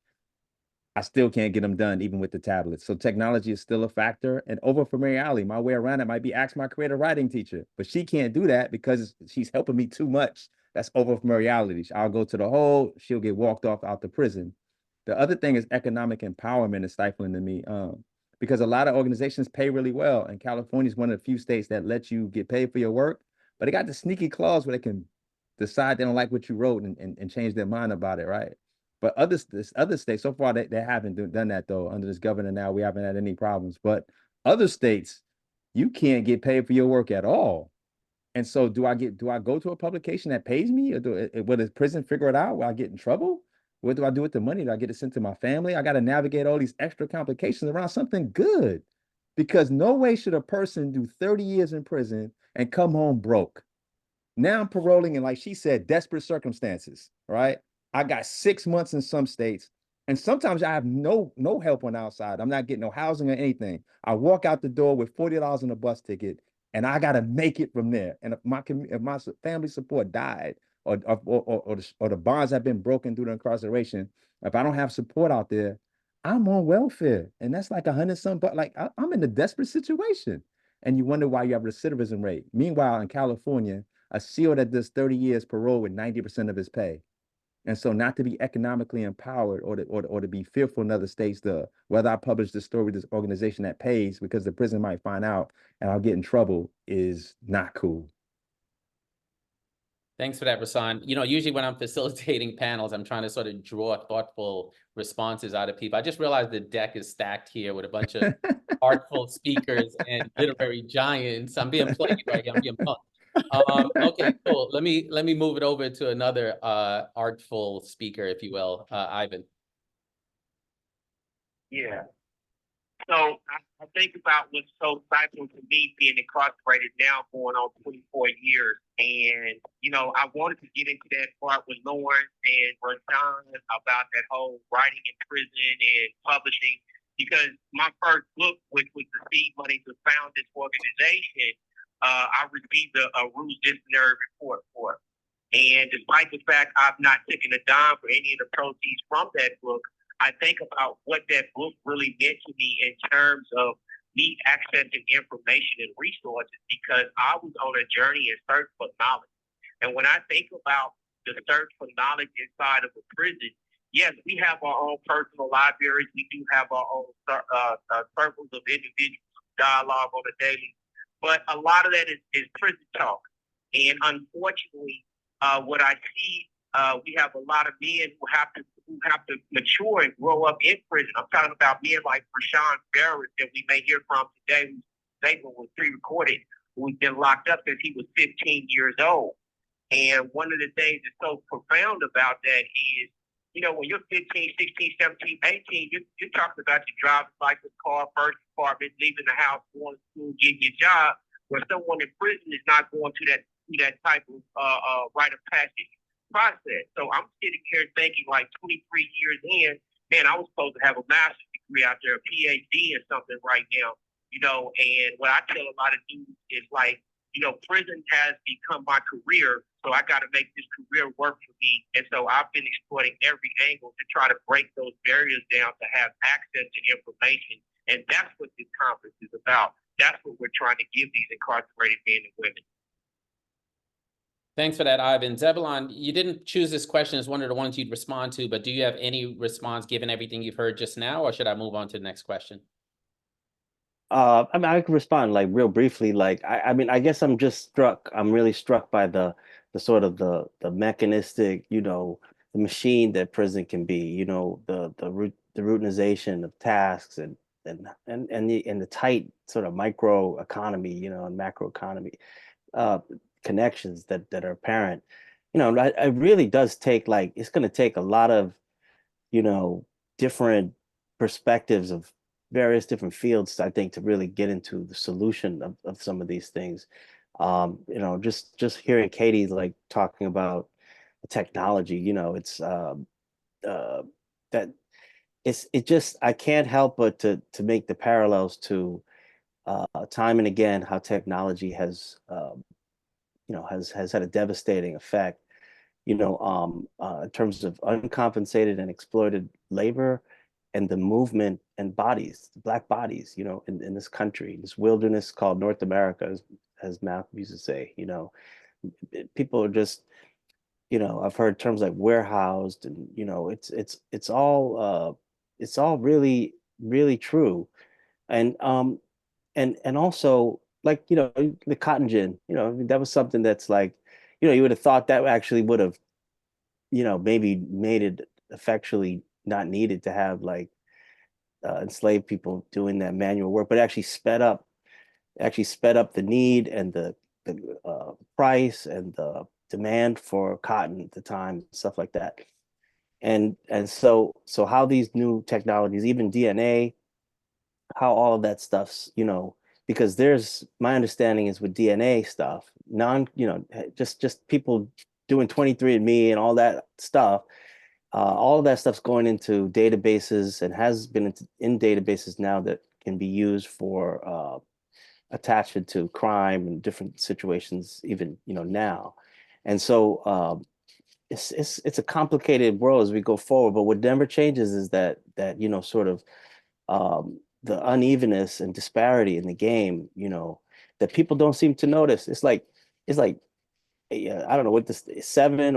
I still can't get them done, even with the tablets. So technology is still a factor. And over familiarity, my way around it might be ask my creative writing teacher, but she can't do that because she's helping me too much. That's over familiarity. I'll go to the hole, she'll get walked off out the prison. The other thing is economic empowerment is stifling to me, because a lot of organizations pay really well. And California is one of the few states that lets you get paid for your work, but they got the sneaky clause where they can decide they don't like what you wrote and change their mind about it, right? But other states, so far, they haven't done that, though. Under this governor now, we haven't had any problems. But other states, you can't get paid for your work at all. And so do I go to a publication that pays me, or will the prison figure it out? Will I get in trouble? What do I do with the money? Do I get it sent to my family? I got to navigate all these extra complications around something good, because no way should a person do 30 years in prison and come home broke. Now I'm paroling in, like she said, desperate circumstances, right? I got 6 months in some states, and sometimes I have no help on the outside. I'm not getting no housing or anything. I walk out the door with $40 on a bus ticket, and I got to make it from there. And if my family support died, or the bonds have been broken through the incarceration, if I don't have support out there, I'm on welfare, and that's like 100 some. But like I'm in a desperate situation, and you wonder why you have a recidivism rate. Meanwhile, in California, a SEAL that does 30 years parole with 90% of his pay. And so not to be economically empowered or to be fearful in other states, whether I publish the story with this organization that pays because the prison might find out and I'll get in trouble, is not cool. Thanks for that, Rasan. You know, usually when I'm facilitating panels, I'm trying to sort of draw thoughtful responses out of people. I just realized the deck is stacked here with a bunch of artful speakers and literary giants. I'm being played right here. I'm being punked. Okay, cool. Let me move it over to another artful speaker, if you will, Ivan. Yeah. So I think about what's so stifling to me being incarcerated now going on 24 years. And, you know, I wanted to get into that part with Lawrence and Rasan about that whole writing in prison and publishing, because my first book, which was the seed money to found this organization, I received a rules disciplinary report for it. And despite the fact I've not taken a dime for any of the proceeds from that book, I think about what that book really meant to me in terms of me accessing information and resources, because I was on a journey in search for knowledge. And when I think about the search for knowledge inside of a prison, yes, we have our own personal libraries. We do have our own circles of individual dialogue on a daily, but a lot of that is prison talk. And unfortunately, what I see, we have a lot of men who have to mature and grow up in prison. I'm talking about men like Rashawn Barrett that we may hear from today, whose statement was pre-recorded, who's been locked up since he was 15 years old. And one of the things that's so profound about that is, you know, when you're 15, 16, 17, 18, you're talking about your driver's license, car, first apartment, leaving the house, going to school, getting your job, where someone in prison is not going to that type of rite of passage process. So I'm sitting here thinking, like, 23 years in, man, I was supposed to have a master's degree out there, a PhD or something right now, you know. And what I tell a lot of dudes is, like, prison has become my career, so I got to make this career work for me. And so I've been exploiting every angle to try to break those barriers down to have access to information. And that's what this conference is about. That's what we're trying to give these incarcerated men and women. Thanks for that, Ivan. Zebulon, you didn't choose this question as one of the ones you'd respond to, but do you have any response given everything you've heard just now, or should I move on to the next question? I mean, I can respond like real briefly. Like, I mean, I guess I'm really struck by the sort of the mechanistic, the machine that prison can be, the routinization of tasks and the tight sort of micro economy, and macro economy connections that are apparent. It really does take it's going to take a lot of, different perspectives of various different fields, I think, to really get into the solution of some of these things. Just hearing Katie talking about the technology, it's that I can't help but to make the parallels to time and again how technology has has had a devastating effect, in terms of uncompensated and exploited labor and the movement and bodies, Black bodies, in this country, this wilderness called North America, as Malcolm used to say. People are just, I've heard terms like warehoused, and it's all really, really true. And also, the cotton gin, that was something that's you would have thought that actually would have, maybe made it effectually not needed to have enslaved people doing that manual work, but actually sped up the need and the price and the demand for cotton at the time, stuff like that. And so how these new technologies, even DNA, how all of that stuff's, because my understanding is with DNA stuff, just people doing 23andMe and all that stuff, all of that stuff's going into databases and has been in databases now that can be used for attachment to crime and different situations, even now. And so it's a complicated world as we go forward. But what never changes is that sort of the unevenness and disparity in the game, that people don't seem to notice. It's like I don't know what this 7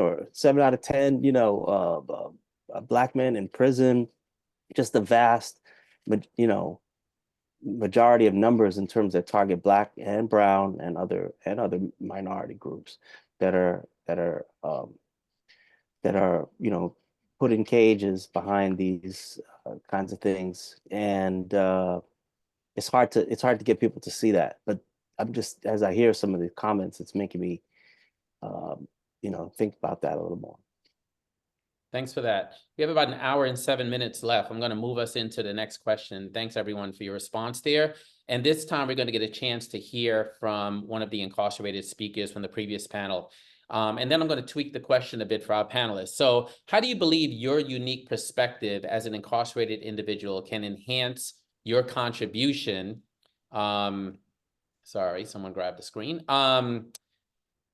out of 10, Black men in prison, just the vast, majority of numbers in terms that target Black and brown and other minority groups that are put in cages behind these kinds of things. And it's hard to get people to see that. But I'm just, as I hear some of the comments, it's making me think about that a little more. Thanks for that. We have about 1 hour and 7 minutes left. I'm going to move us into the next question. Thanks everyone for your response there. And this time we're going to get a chance to hear from one of the incarcerated speakers from the previous panel. And then I'm going to tweak the question a bit for our panelists. So how do you believe your unique perspective as an incarcerated individual can enhance your contribution? Sorry, someone grabbed the screen.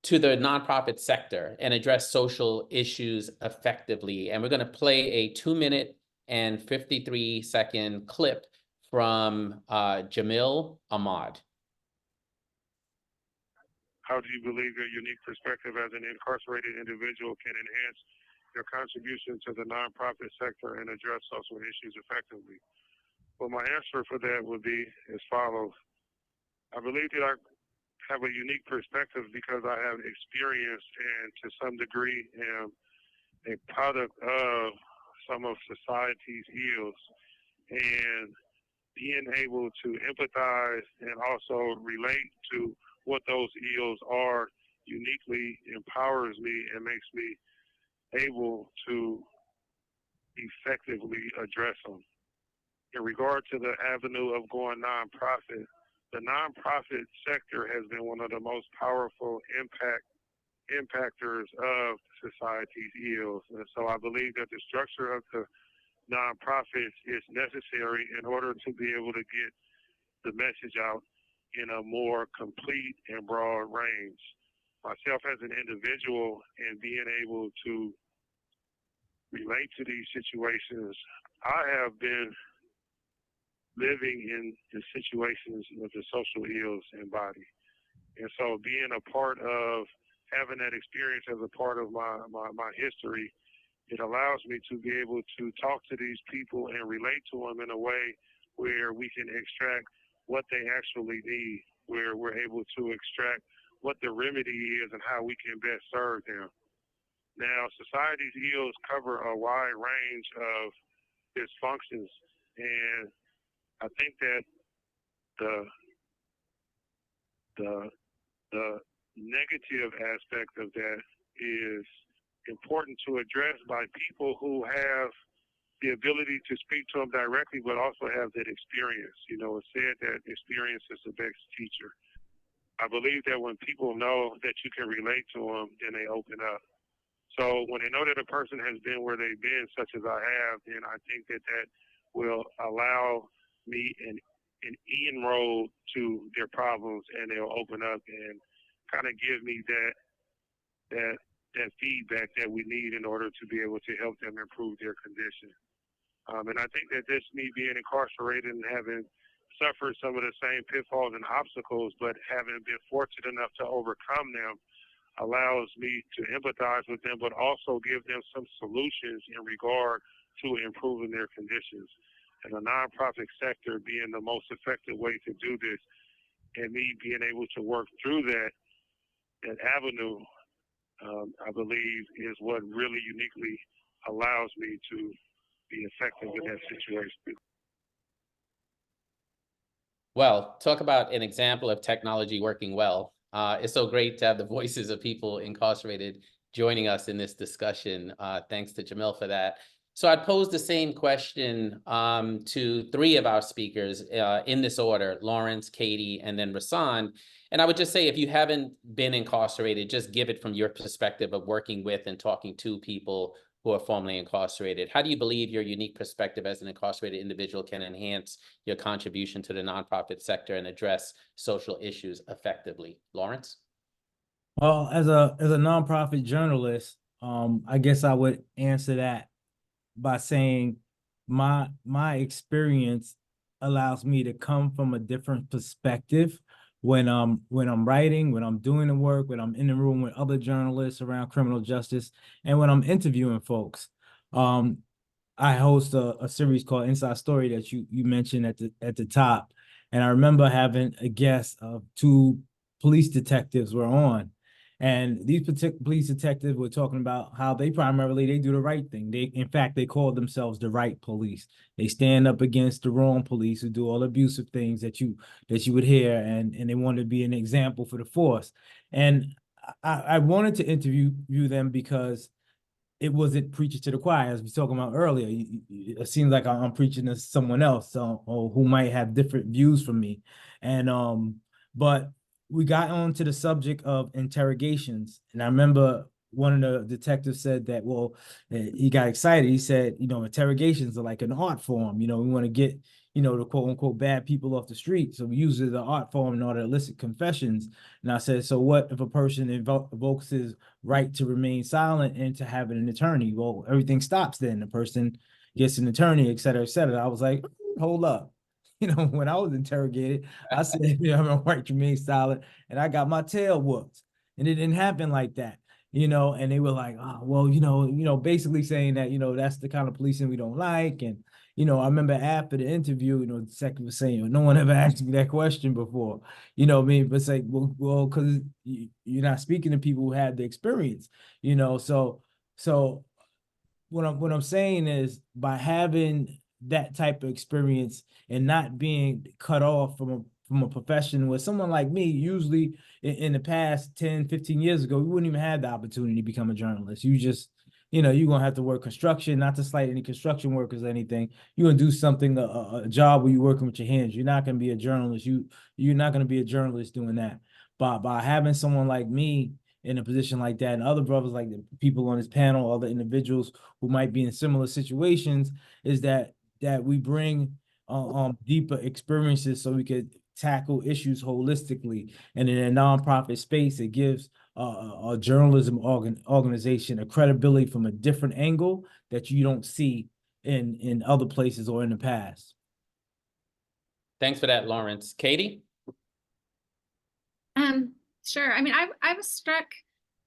To the nonprofit sector and address social issues effectively. And we're going to play a 2-minute and 53-second clip from Jamil Ahmad. How do you believe your unique perspective as an incarcerated individual can enhance your contribution to the nonprofit sector and address social issues effectively? Well, my answer for that would be as follows. I believe that I have a unique perspective because I have experience and to some degree am a product of some of society's ills, and being able to empathize and also relate to what those ills are uniquely empowers me and makes me able to effectively address them. In regard to the avenue of going nonprofit, the nonprofit sector has been one of the most powerful impactors of society's ills. And so I believe that the structure of the nonprofits is necessary in order to be able to get the message out in a more complete and broad range. Myself as an individual and being able to relate to these situations, I have been living in the situations with the social ills embodied. And so being a part of having that experience as a part of my history, it allows me to be able to talk to these people and relate to them in a way where we can extract what they actually need, where we're able to extract what the remedy is and how we can best serve them. Now, society's ills cover a wide range of dysfunctions, and I think that the negative aspect of that is important to address by people who have the ability to speak to them directly, but also have that experience. You know, it's said that experience is the best teacher. I believe that when people know that you can relate to them, then they open up. So when they know that a person has been where they've been, such as I have, then I think that that will allow me an inroad to their problems, and they'll open up and kind of give me that feedback that we need in order to be able to help them improve their condition. And I think that this me being incarcerated and having suffered some of the same pitfalls and obstacles, but having been fortunate enough to overcome them, allows me to empathize with them, but also give them some solutions in regard to improving their conditions. And the nonprofit sector being the most effective way to do this, and me being able to work through that avenue, I believe is what really uniquely allows me to be effective in that situation. Well, talk about an example of technology working well. It's so great to have the voices of people incarcerated joining us in this discussion. Thanks to Jamil for that. So I'd pose the same question to three of our speakers in this order: Lawrence, Katie, and then Rasan. And I would just say, if you haven't been incarcerated, just give it from your perspective of working with and talking to people who are formerly incarcerated. How do you believe your unique perspective as an incarcerated individual can enhance your contribution to the nonprofit sector and address social issues effectively? Lawrence? Well, as a nonprofit journalist, I guess I would answer that by saying my experience allows me to come from a different perspective when I'm writing, when I'm doing the work, when I'm in the room with other journalists around criminal justice, and when I'm interviewing folks. I host a series called Inside Story that you mentioned at the top, and I remember having a guest of two police detectives were on. And these particular police detectives were talking about how they do the right thing. In fact, they call themselves the right police. They stand up against the wrong police who do all abusive things that you would hear, and they want to be an example for the force. And I wanted to interview them because it wasn't preaching to the choir, as we were talking about earlier. It seems like I'm preaching to someone else, or who might have different views from me. And but we got on to the subject of interrogations. And I remember one of the detectives said that, well, he got excited. He said, interrogations are like an art form. We want to get, the quote unquote bad people off the street. So we use it as an art form in order to elicit confessions. And I said, so what if a person invokes his right to remain silent and to have an attorney? Well, everything stops then. The person gets an attorney, et cetera, et cetera. I was like, hold up. When I was interrogated, I said, I have a right to remain silent, and I got my tail whooped. And it didn't happen like that, and they were like, oh, well, basically saying that, that's the kind of policing we don't like. And, I remember after the interview, the second was saying, no one ever asked me that question before, what I mean? But it's like, well, because you're not speaking to people who had the experience, so what I'm saying is, by having that type of experience and not being cut off from a profession where someone like me, usually in the past 10, 15 years ago, we wouldn't even have the opportunity to become a journalist. You just, you're going to have to work construction, not to slight any construction workers or anything. You're going to do something, a job where you're working with your hands. You're not going to be a journalist. You're not going to be a journalist doing that. But by having someone like me in a position like that, and other brothers, like the people on this panel, other individuals who might be in similar situations, is that we bring deeper experiences so we could tackle issues holistically. And in a nonprofit space, it gives a journalism organization a credibility from a different angle that you don't see in other places or in the past. Thanks for that, Lawrence. Katie? Sure. I mean, I was struck,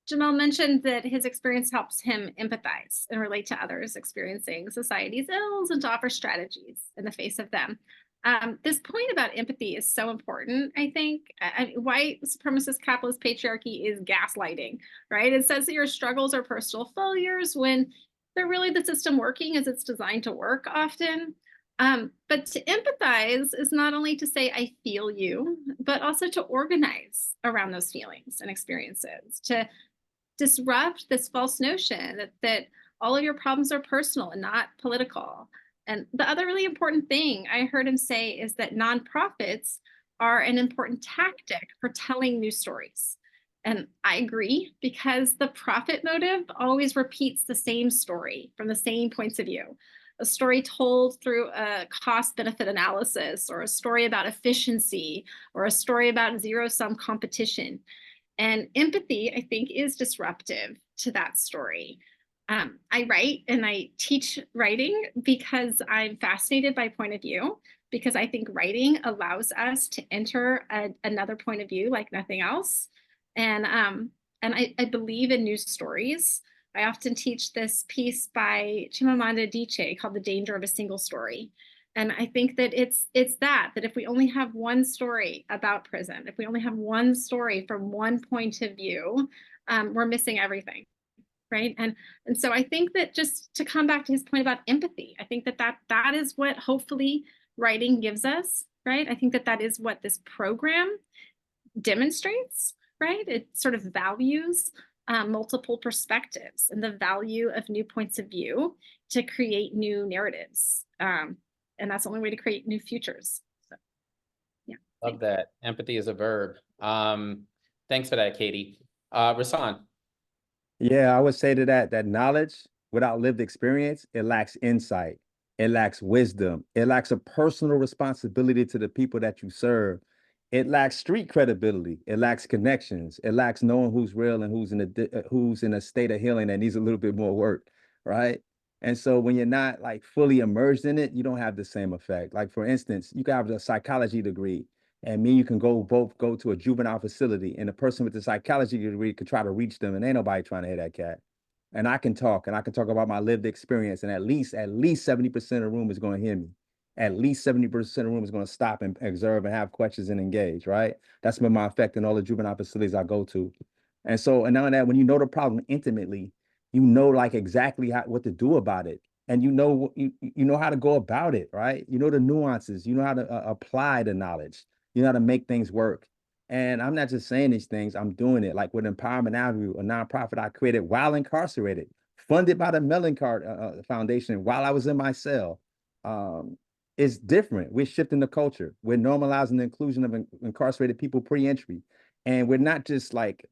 Jamal mentioned that his experience helps him empathize and relate to others experiencing society's ills and to offer strategies in the face of them. This point about empathy is so important, I think. White supremacist capitalist patriarchy is gaslighting, right? It says that your struggles are personal failures when they're really the system working as it's designed to work often. But to empathize is not only to say, I feel you, but also to organize around those feelings and experiences, to disrupt this false notion that all of your problems are personal and not political. And the other really important thing I heard him say is that nonprofits are an important tactic for telling new stories. And I agree, because the profit motive always repeats the same story from the same points of view. A story told through a cost-benefit analysis, or a story about efficiency, or a story about zero-sum competition. And empathy, I think, is disruptive to that story. I write and I teach writing because I'm fascinated by point of view, because I think writing allows us to enter another point of view like nothing else. And I believe in news stories. I often teach this piece by Chimamanda Adichie called The Danger of a Single Story. And I think that it's that if we only have one story about prison, if we only have one story from one point of view, we're missing everything, right? And so I think that, just to come back to his point about empathy, I think that is what hopefully writing gives us, right? I think that is what this program demonstrates, right? It sort of values multiple perspectives and the value of new points of view to create new narratives. And that's the only way to create new futures. So, yeah. Love that. Empathy is a verb. Thanks for that, Katie. Rasan? Yeah, I would say to that knowledge without lived experience, it lacks insight. It lacks wisdom. It lacks a personal responsibility to the people that you serve. It lacks street credibility. It lacks connections. It lacks knowing who's real and who's in a state of healing that needs a little bit more work, right? And so when you're not like fully immersed in it, you don't have the same effect. Like, for instance, you can have a psychology degree, and you can both go to a juvenile facility, and the person with the psychology degree could try to reach them, and ain't nobody trying to hit that cat. And I can talk about my lived experience, and at least 70% of the room is going to hear me. At least 70% of the room is going to stop and observe and have questions and engage, right? That's been my effect in all the juvenile facilities I go to. And so, and now that, when you know the problem intimately, you know like exactly what to do about it. And you know how to go about it, right? You know the nuances, you know how to apply the knowledge, you know how to make things work. And I'm not just saying these things, I'm doing it. Like with Empowerment Avenue, a nonprofit I created while incarcerated, funded by the Mellon Foundation while I was in my cell. It's different. We're shifting the culture. We're normalizing the inclusion of incarcerated people pre-entry. And we're not just like,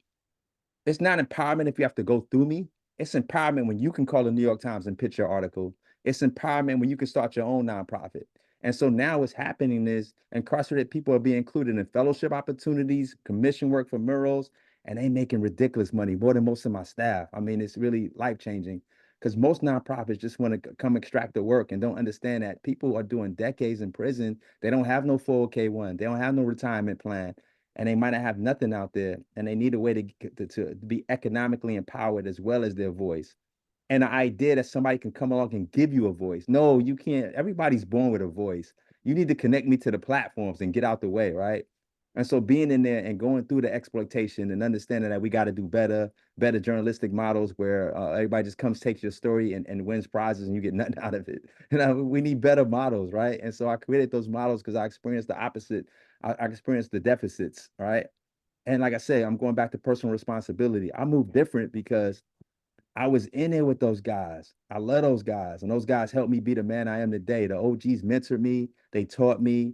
it's not empowerment if you have to go through me. It's empowerment when you can call the New York Times and pitch your article. It's empowerment when you can start your own nonprofit. And so now what's happening is incarcerated people are being included in fellowship opportunities, commission work for murals, and they making ridiculous money, more than most of my staff. I mean, it's really life-changing, because most nonprofits just want to come extract the work and don't understand that people are doing decades in prison. They don't have no 401k. They don't have no retirement plan, and they might not have nothing out there, and they need a way to be economically empowered as well as their voice. And the idea that somebody can come along and give you a voice. No, you can't. Everybody's born with a voice. You need to connect me to the platforms and get out the way, right? And so being in there and going through the exploitation and understanding that we got to do better journalistic models where everybody just comes, takes your story and wins prizes and you get nothing out of it. We need better models, right? And so I created those models because I experienced the opposite. I experienced the deficits, right? And like I say, I'm going back to personal responsibility. I moved different because I was in there with those guys. I love those guys. And those guys helped me be the man I am today. The OGs mentored me. They taught me.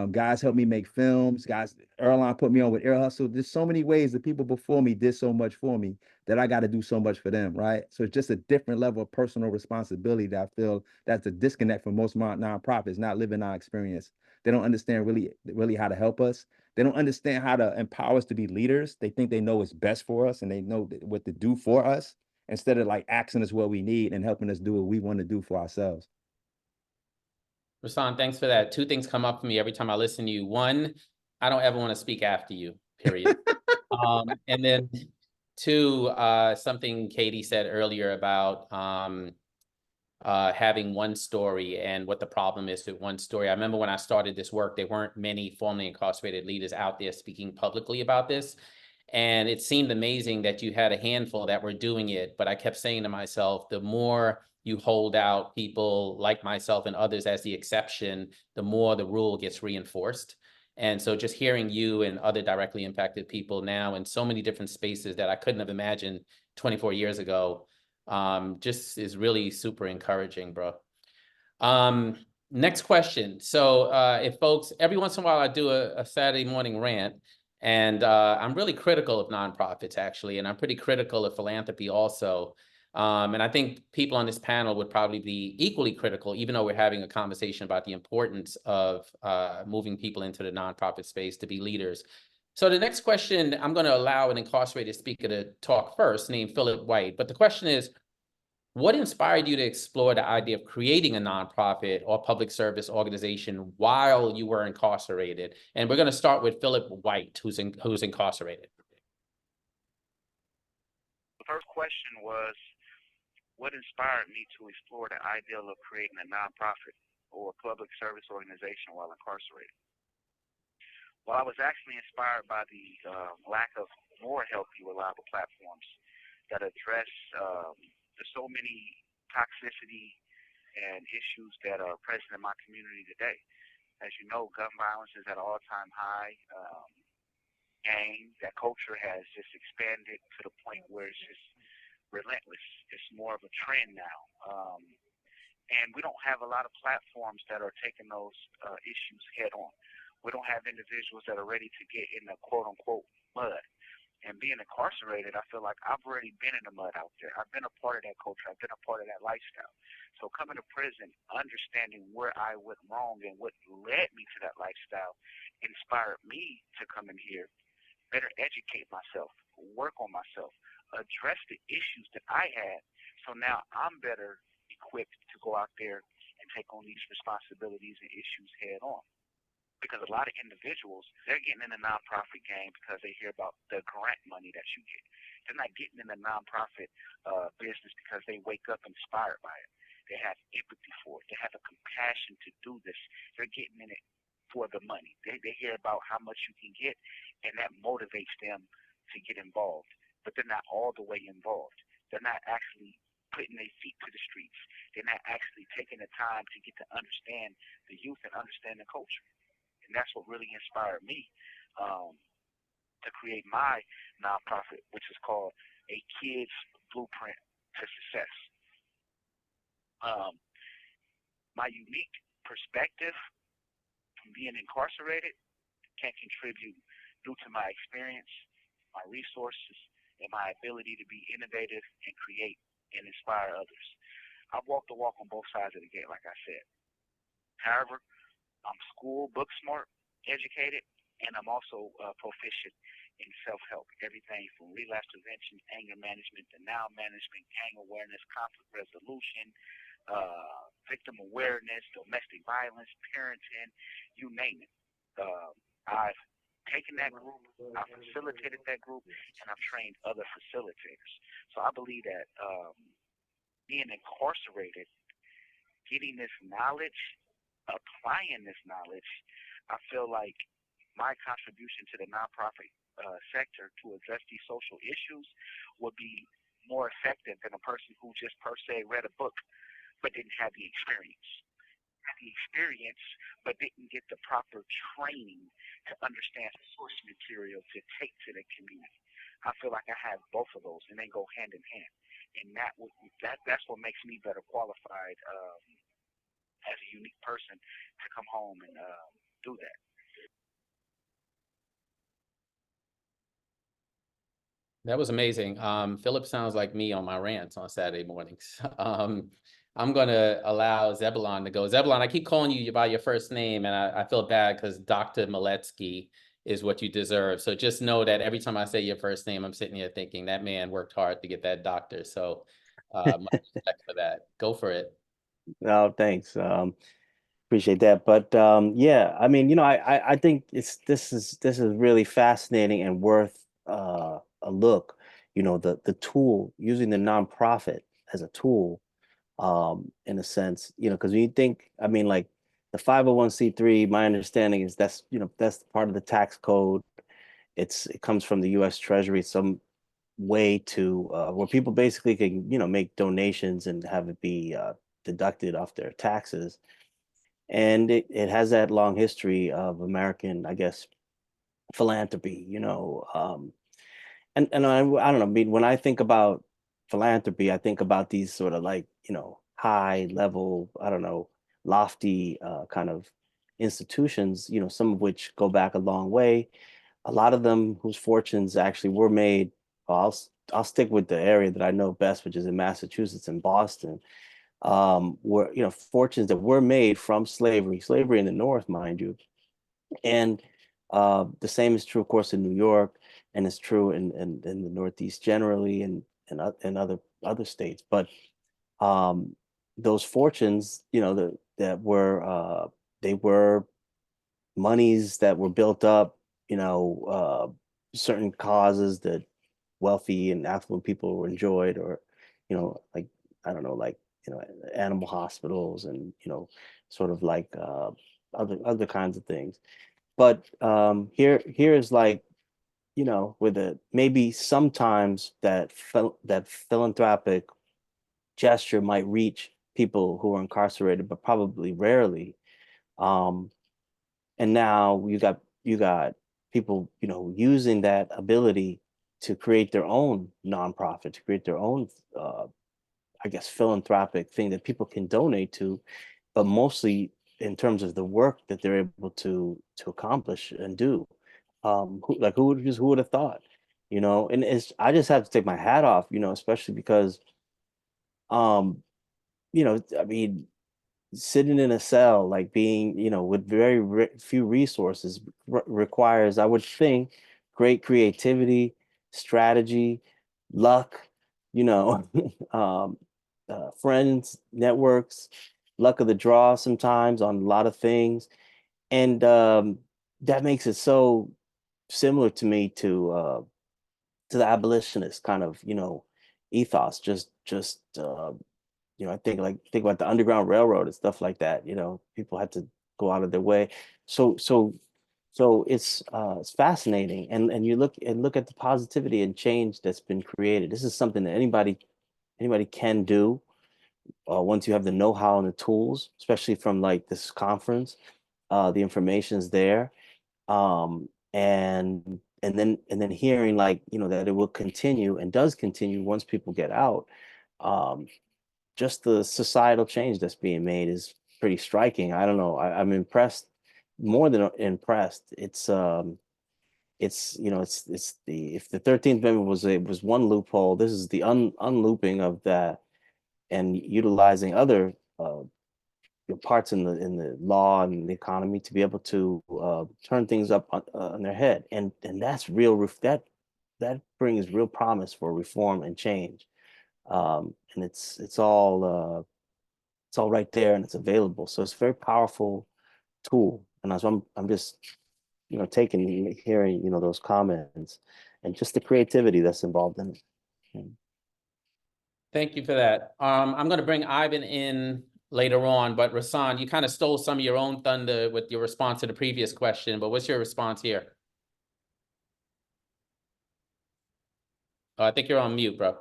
Guys helped me make films. Guys, Earlonne put me on with Air Hustle. There's so many ways the people before me did so much for me that I got to do so much for them, right? So it's just a different level of personal responsibility that I feel that's a disconnect from most nonprofits, not living our experience. They don't understand really how to help us. They don't understand how to empower us to be leaders. They think they know what's best for us and they know what to do for us instead of like asking us what we need and helping us do what we want to do for ourselves. Rasan, thanks for that. Two things come up for me every time I listen to you. One, I don't ever want to speak after you, period. And then two, something Katie said earlier about having one story and what the problem is with one story. I remember when I started this work, there weren't many formerly incarcerated leaders out there speaking publicly about this. And it seemed amazing that you had a handful that were doing it. But I kept saying to myself, the more you hold out people like myself and others as the exception, the more the rule gets reinforced. And so just hearing you and other directly impacted people now in so many different spaces that I couldn't have imagined 24 years ago, just is really super encouraging, bro. Next question. So if folks, every once in a while I do a Saturday morning rant, and I'm really critical of nonprofits actually, and I'm pretty critical of philanthropy also. And I think people on this panel would probably be equally critical, even though we're having a conversation about the importance of moving people into the nonprofit space to be leaders. So the next question, I'm going to allow an incarcerated speaker to talk first, named Philip White. But the question is, what inspired you to explore the idea of creating a nonprofit or public service organization while you were incarcerated? And we're going to start with Philip White, who's incarcerated. The first question was, what inspired me to explore the idea of creating a nonprofit or public service organization while incarcerated? Well, I was actually inspired by the lack of more healthy, reliable platforms that address the so many toxicity and issues that are present in my community today. As you know, gun violence is at an all-time high. Gang, that culture has just expanded to the point where it's just relentless. It's more of a trend now. And we don't have a lot of platforms that are taking those issues head on. We don't have individuals that are ready to get in the quote-unquote mud. And being incarcerated, I feel like I've already been in the mud out there. I've been a part of that culture. I've been a part of that lifestyle. So coming to prison, understanding where I went wrong and what led me to that lifestyle inspired me to come in here, better educate myself, work on myself, address the issues that I had. So now I'm better equipped to go out there and take on these responsibilities and issues head on. Because a lot of individuals, they're getting in the nonprofit game because they hear about the grant money that you get. They're not getting in the nonprofit business because they wake up inspired by it. They have empathy for it. They have a compassion to do this. They're getting in it for the money. They hear about how much you can get, and that motivates them to get involved. But they're not all the way involved. They're not actually putting their feet to the streets. They're not actually taking the time to get to understand the youth and understand the culture. And that's what really inspired me to create my nonprofit, which is called A Kid's Blueprint to Success. My unique perspective from being incarcerated can contribute due to my experience, my resources, and my ability to be innovative and create and inspire others. I've walked the walk on both sides of the gate, like I said. However, I'm school, book smart, educated, and I'm also proficient in self-help. Everything from relapse prevention, anger management, denial management, gang awareness, conflict resolution, victim awareness, domestic violence, parenting, you name it. I've taken that group, I've facilitated that group, and I've trained other facilitators. So I believe that being incarcerated, getting this knowledge, applying this knowledge, I feel like my contribution to the nonprofit sector to address these social issues would be more effective than a person who just per se read a book but didn't have the experience. Had the experience but didn't get the proper training to understand the source material to take to the community. I feel like I have both of those, and they go hand in hand. And that's what makes me better qualified as a unique person to come home and do that. That was amazing. Philip sounds like me on my rants on Saturday mornings. I'm gonna allow Zebulon to go. Zebulon, I keep calling you by your first name, and I feel bad because Dr. Miletsky is what you deserve. So just know that every time I say your first name, I'm sitting here thinking that man worked hard to get that doctor. So much respect for that. Go for it. No, thanks. Appreciate that. But yeah, I mean, I think this is really fascinating and worth a look. The tool, using the nonprofit as a tool, in a sense, because when you think, I mean, like the 501c3, my understanding is that's part of the tax code. It comes from the US Treasury, some way to where people basically can, make donations and have it be deducted off their taxes. And it has that long history of American, I guess, philanthropy, and I don't know, I mean, when I think about philanthropy, I think about these sort of like, high level, I don't know, lofty kind of institutions, some of which go back a long way. A lot of them whose fortunes actually were made. Well, I'll stick with the area that I know best, which is in Massachusetts and Boston, were, fortunes that were made from slavery in the North, mind you. And the same is true, of course, in New York, and it's true in the Northeast generally, and other states. But those fortunes, they were monies that were built up, certain causes that wealthy and affluent people enjoyed, or like, I don't know, like, animal hospitals, and sort of like other kinds of things. But here is like, with a maybe sometimes that philanthropic gesture might reach people who are incarcerated, but probably rarely. Um, and now you got people, using that ability to create their own nonprofit, to create their own, I guess, philanthropic thing that people can donate to, but mostly in terms of the work that they're able to accomplish and do. Who would have thought, And I just have to take my hat off, especially because, um, I mean, sitting in a cell, like being, with very few resources, requires, I would think, great creativity, strategy, luck, you know, friends, networks, luck of the draw sometimes on a lot of things. And that makes it so similar to me to the abolitionist kind of, ethos. I think about the Underground Railroad and stuff like that. People had to go out of their way. So it's fascinating, and you look at the positivity and change that's been created. This is something that anybody can do once you have the know-how and the tools, especially from like this conference. The information's there, and then hearing, like, that it will continue and does continue once people get out. Um, just the societal change that's being made is pretty striking. I don't know. I'm impressed, more than impressed. It's the if the 13th Amendment was one loophole, this is the unlooping of that, and utilizing other parts in the law and the economy to be able to turn things up on their head, and that's that brings real promise for reform and change. And it's all right there, and it's available. So it's a very powerful tool. And so I'm just, taking, hearing, those comments, and just the creativity that's involved in it. Thank you for that. I'm going to bring Ivan in later on, but Rasan, you kind of stole some of your own thunder with your response to the previous question, but what's your response here? Oh, I think you're on mute, bro.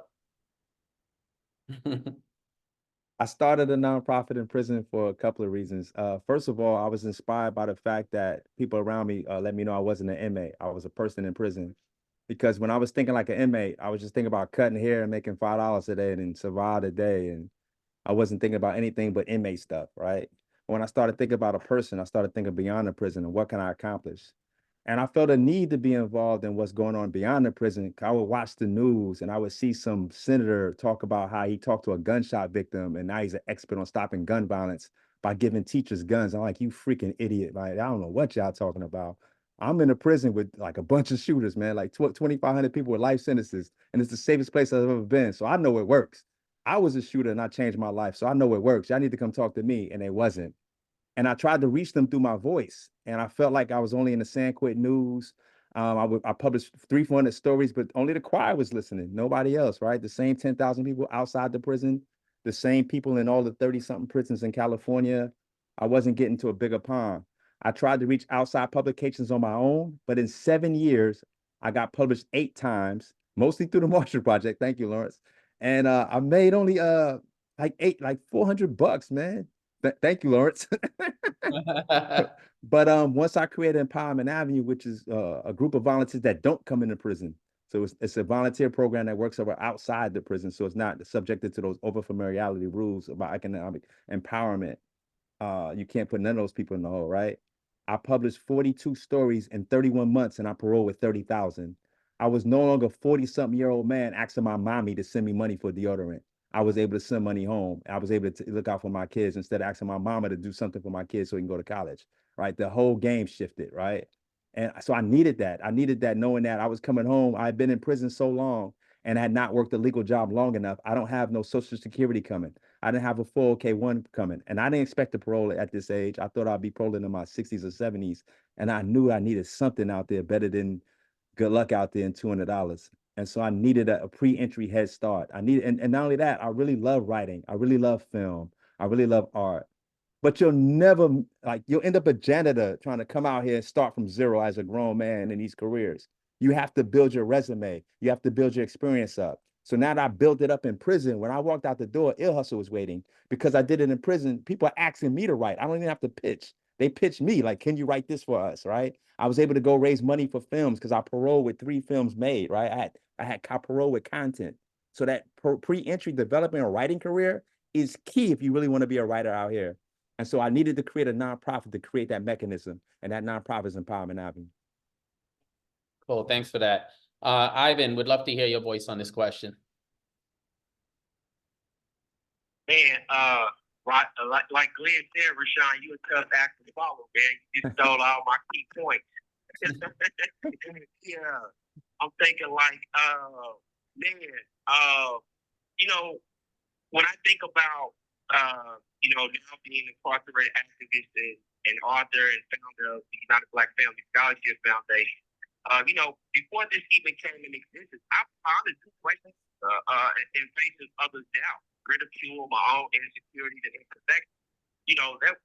I started a nonprofit in prison for a couple of reasons. First of all, I was inspired by the fact that people around me let me know I wasn't an inmate. I was a person in prison. Because when I was thinking like an inmate, I was just thinking about cutting hair and making $5 a day and survive a day. And I wasn't thinking about anything but inmate stuff, right? When I started thinking about a person, I started thinking beyond the prison and what can I accomplish? And I felt a need to be involved in what's going on beyond the prison. I would watch the news and I would see some senator talk about how he talked to a gunshot victim and now he's an expert on stopping gun violence by giving teachers guns. I'm like, you freaking idiot. Like, I don't know what y'all talking about. I'm in a prison with like a bunch of shooters, man, like 2,500 people with life sentences. And it's the safest place I've ever been. So I know it works. I was a shooter and I changed my life. So I know it works. Y'all need to come talk to me. And it wasn't. And I tried to reach them through my voice. And I felt like I was only in the San Quentin News. I published 300 stories, but only the choir was listening, nobody else, right? The same 10,000 people outside the prison, the same people in all the 30-something prisons in California. I wasn't getting to a bigger pond. I tried to reach outside publications on my own, but in 7 years, I got published 8 times, mostly through the Marshall Project. Thank you, Lawrence. And I made only like $400, man. Thank you, Lawrence. But once I created Empowerment Avenue, which is a group of volunteers that don't come into prison. So it's a volunteer program that works over outside the prison. So it's not subjected to those over familiarity rules about economic empowerment. You can't put none of those people in the hole, right? I published 42 stories in 31 months and I paroled with 30,000. I was no longer a 40-something-year-old man asking my mommy to send me money for deodorant. I was able to send money home. I was able to look out for my kids instead of asking my mama to do something for my kids so he can go to college, right? The whole game shifted, right? And so I needed that. I needed that knowing that I was coming home. I had been in prison so long and had not worked a legal job long enough. I don't have no Social Security coming. I didn't have a 401k coming. And I didn't expect to parole at this age. I thought I'd be paroling in my 60s or 70s. And I knew I needed something out there better than good luck out there and $200. And so I needed a pre-entry head start. I needed, and not only that, I really love writing. I really love film. I really love art. But you'll never, like, you'll end up a janitor trying to come out here and start from zero as a grown man in these careers. You have to build your resume. You have to build your experience up. So now that I built it up in prison, when I walked out the door, Ill Hustle was waiting because I did it in prison. People are asking me to write. I don't even have to pitch. They pitch me like, can you write this for us, right? I was able to go raise money for films because I paroled with 3 films made, right? I had parole with content. So that pre-entry development or writing career is key if you really want to be a writer out here. And so I needed to create a nonprofit to create that mechanism, and that nonprofit is Empowerment Avenue. Cool, thanks for that. Ivan, would love to hear your voice on this question. Man, right, like Glenn said, Rashawn, you a tough act to follow, man. You just stole all my key points. Yeah, I'm thinking like, man, you know, when I think about, now being an incarcerated activist and author and founder of the United Black Family Scholarship Foundation, before this even came in existence, I pondered two questions in face of others' doubt, ridicule, my own insecurities and imperfections.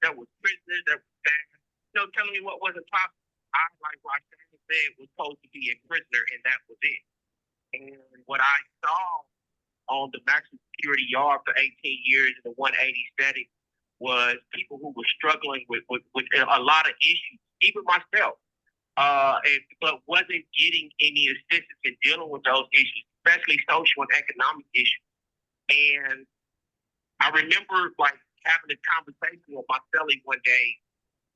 That was prisoners, that was staff, telling me what wasn't possible. I, like Roxanne said, was supposed to be a prisoner, and that was it. And what I saw on the maximum security yard for 18 years in the 180 setting was people who were struggling with a lot of issues, even myself, but wasn't getting any assistance in dealing with those issues, especially social and economic issues. And I remember like having a conversation with my cellie one day.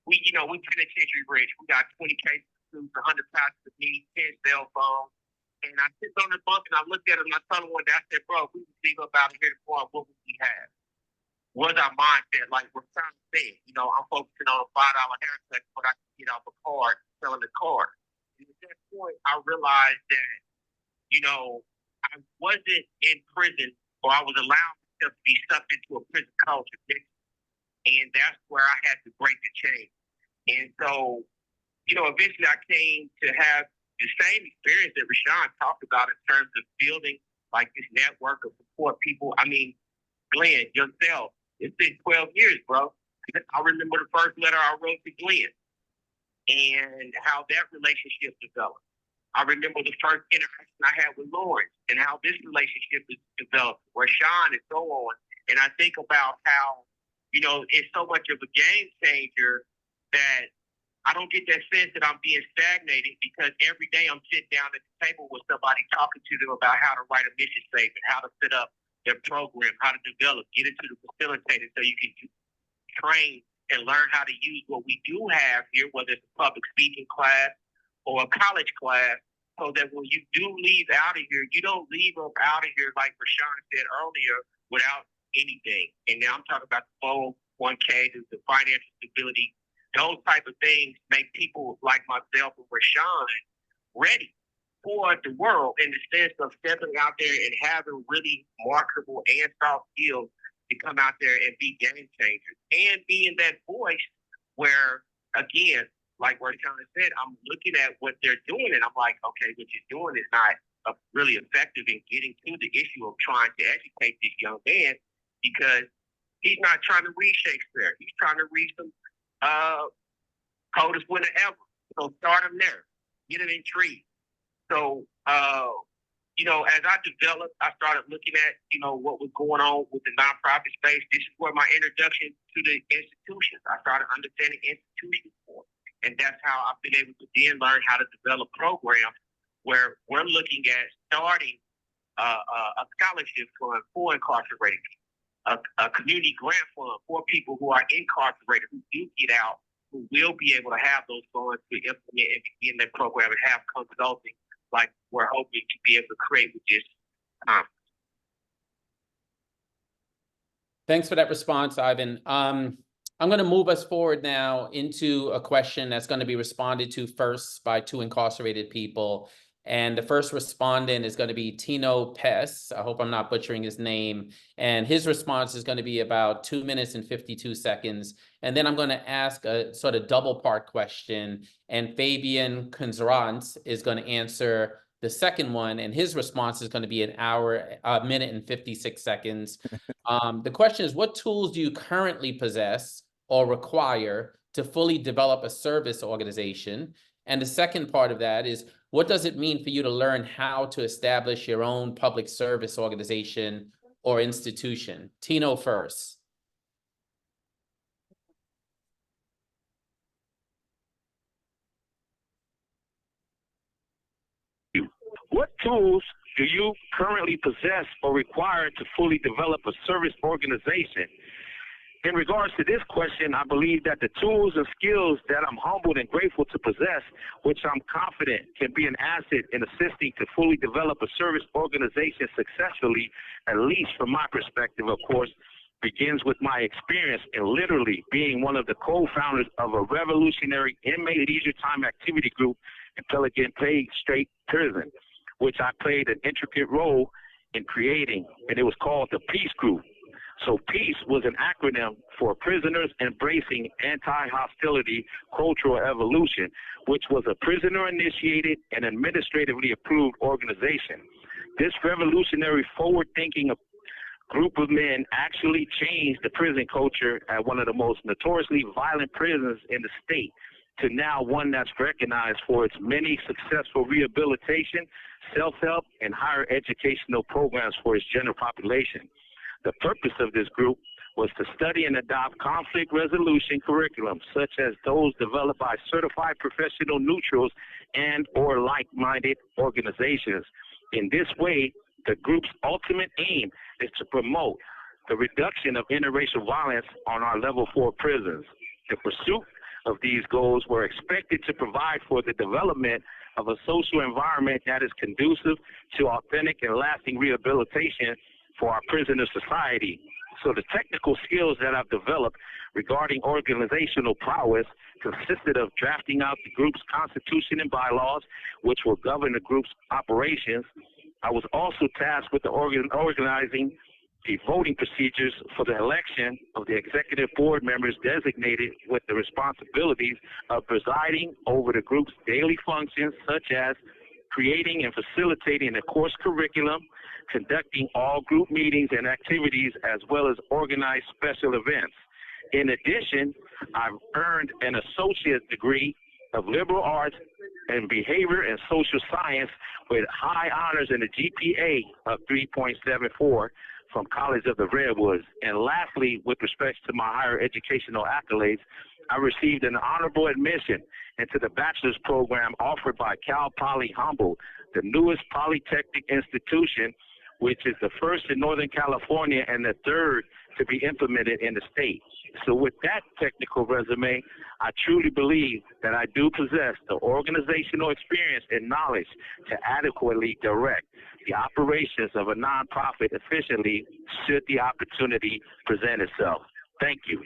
We penitentiary rich. We got 20 cases of 100 pounds of meat, 10 cell phones. And I sit on the bunk and I looked at him and I told him one day, I said, bro, if we would leave up out of here tomorrow, what would we have? Was our mindset like Rashawn said, I'm focusing on a $5 haircut, but I can get off a card, selling the card. And at that point, I realized that, I wasn't in prison, or I was allowing myself to be sucked into a prison culture. And that's where I had to break the chain. And so, eventually I came to have the same experience that Rashawn talked about in terms of building like this network of support people. I mean, Glenn, yourself, it's been 12 years, bro. I remember the first letter I wrote to Glenn and how that relationship developed. I remember the first interaction I had with Lawrence and how this relationship is developed, Rashawn and so on. And I think about how, it's so much of a game changer that I don't get that sense that I'm being stagnated, because every day I'm sitting down at the table with somebody talking to them about how to write a mission statement, how to set up their program, how to develop, get into the facilitator so you can train and learn how to use what we do have here, whether it's a public speaking class or a college class, so that when you do leave out of here, you don't leave up out of here like Rashawn said earlier without anything. And now I'm talking about the 401k, the financial stability, those type of things make people like myself and Rashawn ready for the world in the sense of stepping out there and having really marketable and soft skills to come out there and be game changers and being that voice where, again, like Rashawn said, I'm looking at what they're doing and I'm like, okay, what you're doing is not really effective in getting to the issue of trying to educate this young man, because he's not trying to read Shakespeare. He's trying to read some coldest winter ever. So start him there. Get him intrigued. So, you know, as I developed, I started looking at, you know, what was going on with the nonprofit space. This is where my introduction to the institutions. I started understanding institutions more. And that's how I've been able to then learn how to develop programs where we're looking at starting a scholarship fund for incarcerated people, a community grant fund for people who are incarcerated, who do get out, who will be able to have those funds to implement and begin that program and have consulting like we're hoping to be able to create with this conference. Thanks for that response, Ivan. I'm going to move us forward now into a question that's going to be responded to first by two incarcerated people. And the first respondent is going to be Tino Pes. I hope I'm not butchering his name. And his response is going to be about 2 minutes and 52 seconds. And then I'm going to ask a sort of double part question. And Fabian Conzerant is going to answer the second one. And his response is going to be a minute and 56 seconds. The question is, what tools do you currently possess or require to fully develop a service organization? And the second part of that is, what does it mean for you to learn how to establish your own public service organization or institution? Tino first. What tools do you currently possess or require to fully develop a service organization? In regards to this question, I believe that the tools and skills that I'm humbled and grateful to possess, which I'm confident can be an asset in assisting to fully develop a service organization successfully, at least from my perspective, of course, begins with my experience in literally being one of the co-founders of a revolutionary inmate leisure time activity group in Pelican Bay State Prison, which I played an intricate role in creating, and it was called the Peace Group. So PEACE was an acronym for Prisoners Embracing Anti-Hostility Cultural Evolution, which was a prisoner-initiated and administratively approved organization. This revolutionary, forward-thinking group of men actually changed the prison culture at one of the most notoriously violent prisons in the state to now one that's recognized for its many successful rehabilitation, self-help, and higher educational programs for its general population. The purpose of this group was to study and adopt conflict resolution curriculums, such as those developed by certified professional neutrals and or like-minded organizations. In this way, the group's ultimate aim is to promote the reduction of interracial violence on our level 4 prisons. The pursuit of these goals were expected to provide for the development of a social environment that is conducive to authentic and lasting rehabilitation for our prisoner society. So the technical skills that I've developed regarding organizational prowess consisted of drafting out the group's constitution and bylaws, which will govern the group's operations. I was also tasked with organizing the voting procedures for the election of the executive board members designated with the responsibilities of presiding over the group's daily functions, such as creating and facilitating a course curriculum, conducting all group meetings and activities, as well as organized special events. In addition, I've earned an associate degree of liberal arts and behavior and social science with high honors and a GPA of 3.74 from College of the Redwoods. And lastly, with respect to my higher educational accolades, I received an honorable admission into the bachelor's program offered by Cal Poly Humboldt, the newest polytechnic institution which is the first in Northern California and the third to be implemented in the state. So with that technical resume, I truly believe that I do possess the organizational experience and knowledge to adequately direct the operations of a nonprofit efficiently should the opportunity present itself. Thank you.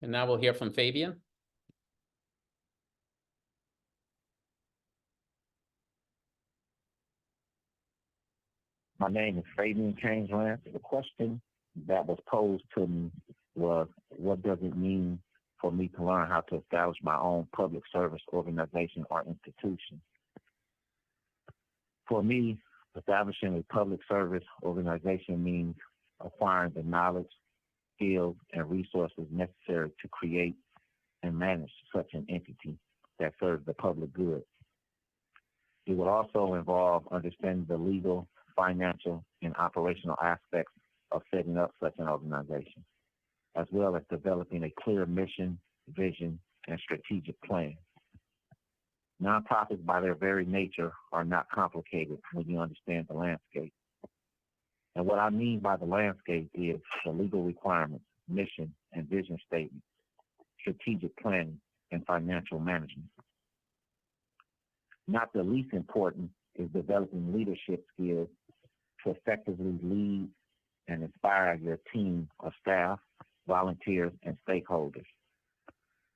And now we'll hear from Fabian. My name is Fabian Changeland. The question that was posed to me was, what does it mean for me to learn how to establish my own public service organization or institution? For me, establishing a public service organization means acquiring the knowledge, skills, and resources necessary to create and manage such an entity that serves the public good. It will also involve understanding the legal, financial, and operational aspects of setting up such an organization, as well as developing a clear mission, vision, and strategic plan. Nonprofits, by their very nature, are not complicated when you understand the landscape. And what I mean by the landscape is the legal requirements, mission and vision statements, strategic planning, and financial management. Not the least important is developing leadership skills to effectively lead and inspire your team of staff, volunteers, and stakeholders.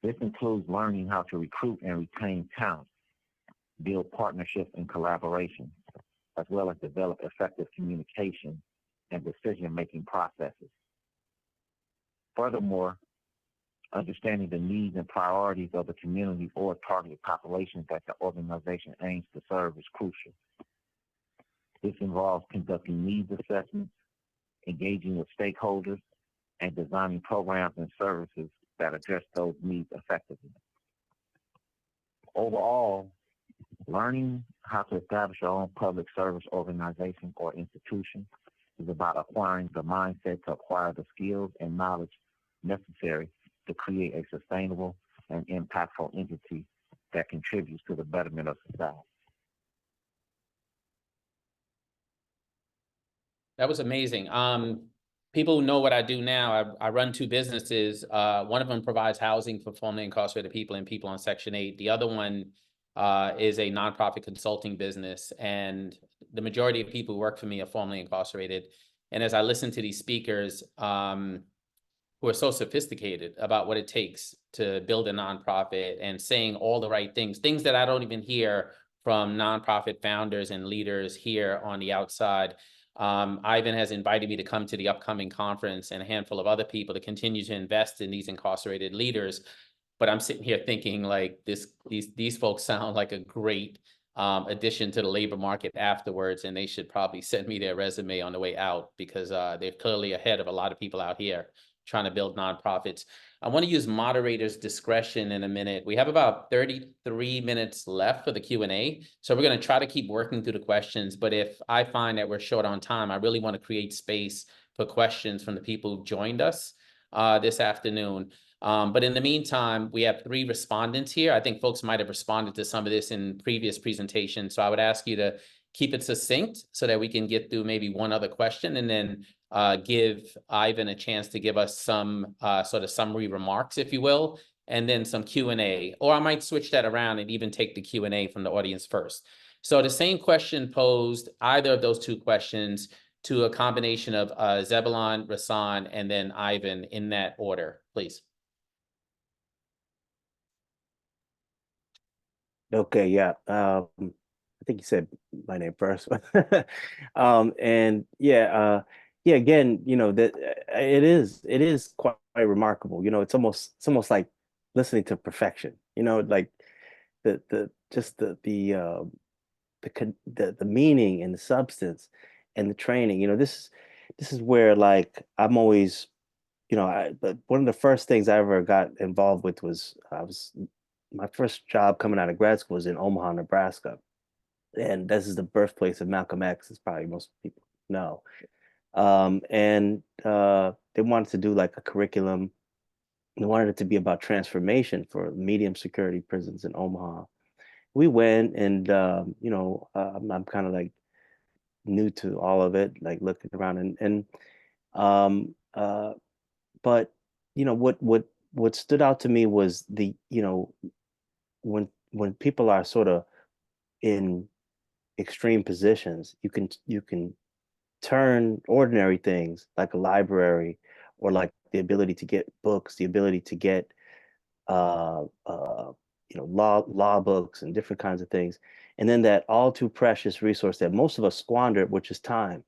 This includes learning how to recruit and retain talent, build partnerships and collaboration, as well as develop effective communication and decision-making processes. Furthermore, understanding the needs and priorities of the community or target populations that the organization aims to serve is crucial. This involves conducting needs assessments, engaging with stakeholders, and designing programs and services that address those needs effectively. Overall, learning how to establish your own public service organization or institution is about acquiring the mindset to acquire the skills and knowledge necessary to create a sustainable and impactful entity that contributes to the betterment of society. That was amazing. People who know what I do now, I run two businesses. One of them provides housing for formerly incarcerated people and people on Section 8. The other one is a nonprofit consulting business. And the majority of people who work for me are formerly incarcerated. And as I listen to these speakers who are so sophisticated about what it takes to build a nonprofit and saying all the right things that I don't even hear from nonprofit founders and leaders here on the outside. Ivan has invited me to come to the upcoming conference and a handful of other people to continue to invest in these incarcerated leaders. But I'm sitting here thinking like these folks sound like a great addition to the labor market afterwards, and they should probably send me their resume on the way out because they're clearly ahead of a lot of people out here trying to build nonprofits. I want to use moderator's discretion in a minute. We have about 33 minutes left for the Q&A. So we're going to try to keep working through the questions. But if I find that we're short on time, I really want to create space for questions from the people who joined us this afternoon. But in the meantime, we have 3 respondents here. I think folks might have responded to some of this in previous presentations. So I would ask you to keep it succinct so that we can get through maybe one other question and then give Ivan a chance to give us some sort of summary remarks, if you will, and then some Q&A. Or I might switch that around and even take the Q&A from the audience first. So the same question posed, either of those 2 questions, to a combination of Zebulon, Rasan, and then Ivan in that order, please. Okay, yeah. I think you said my name first. And yeah, again, you know, that it is quite remarkable. You know, it's almost like listening to perfection. You know, like the meaning and the substance and the training. You know, this is where like I'm always, you know, one of the first things I ever got involved with was my first job coming out of grad school was in Omaha, Nebraska. And this is the birthplace of Malcolm X, as probably most people know. they wanted to do like a curriculum. They wanted it to be about transformation for medium security prisons in Omaha. We went and, I'm kind of like new to all of it, like looking around um, uh, but what stood out to me was when people are sort of in extreme positions, you can turn ordinary things like a library or like the ability to get books, the ability to get uh, uh, law books and different kinds of things, and then that all too precious resource that most of us squander, which is time.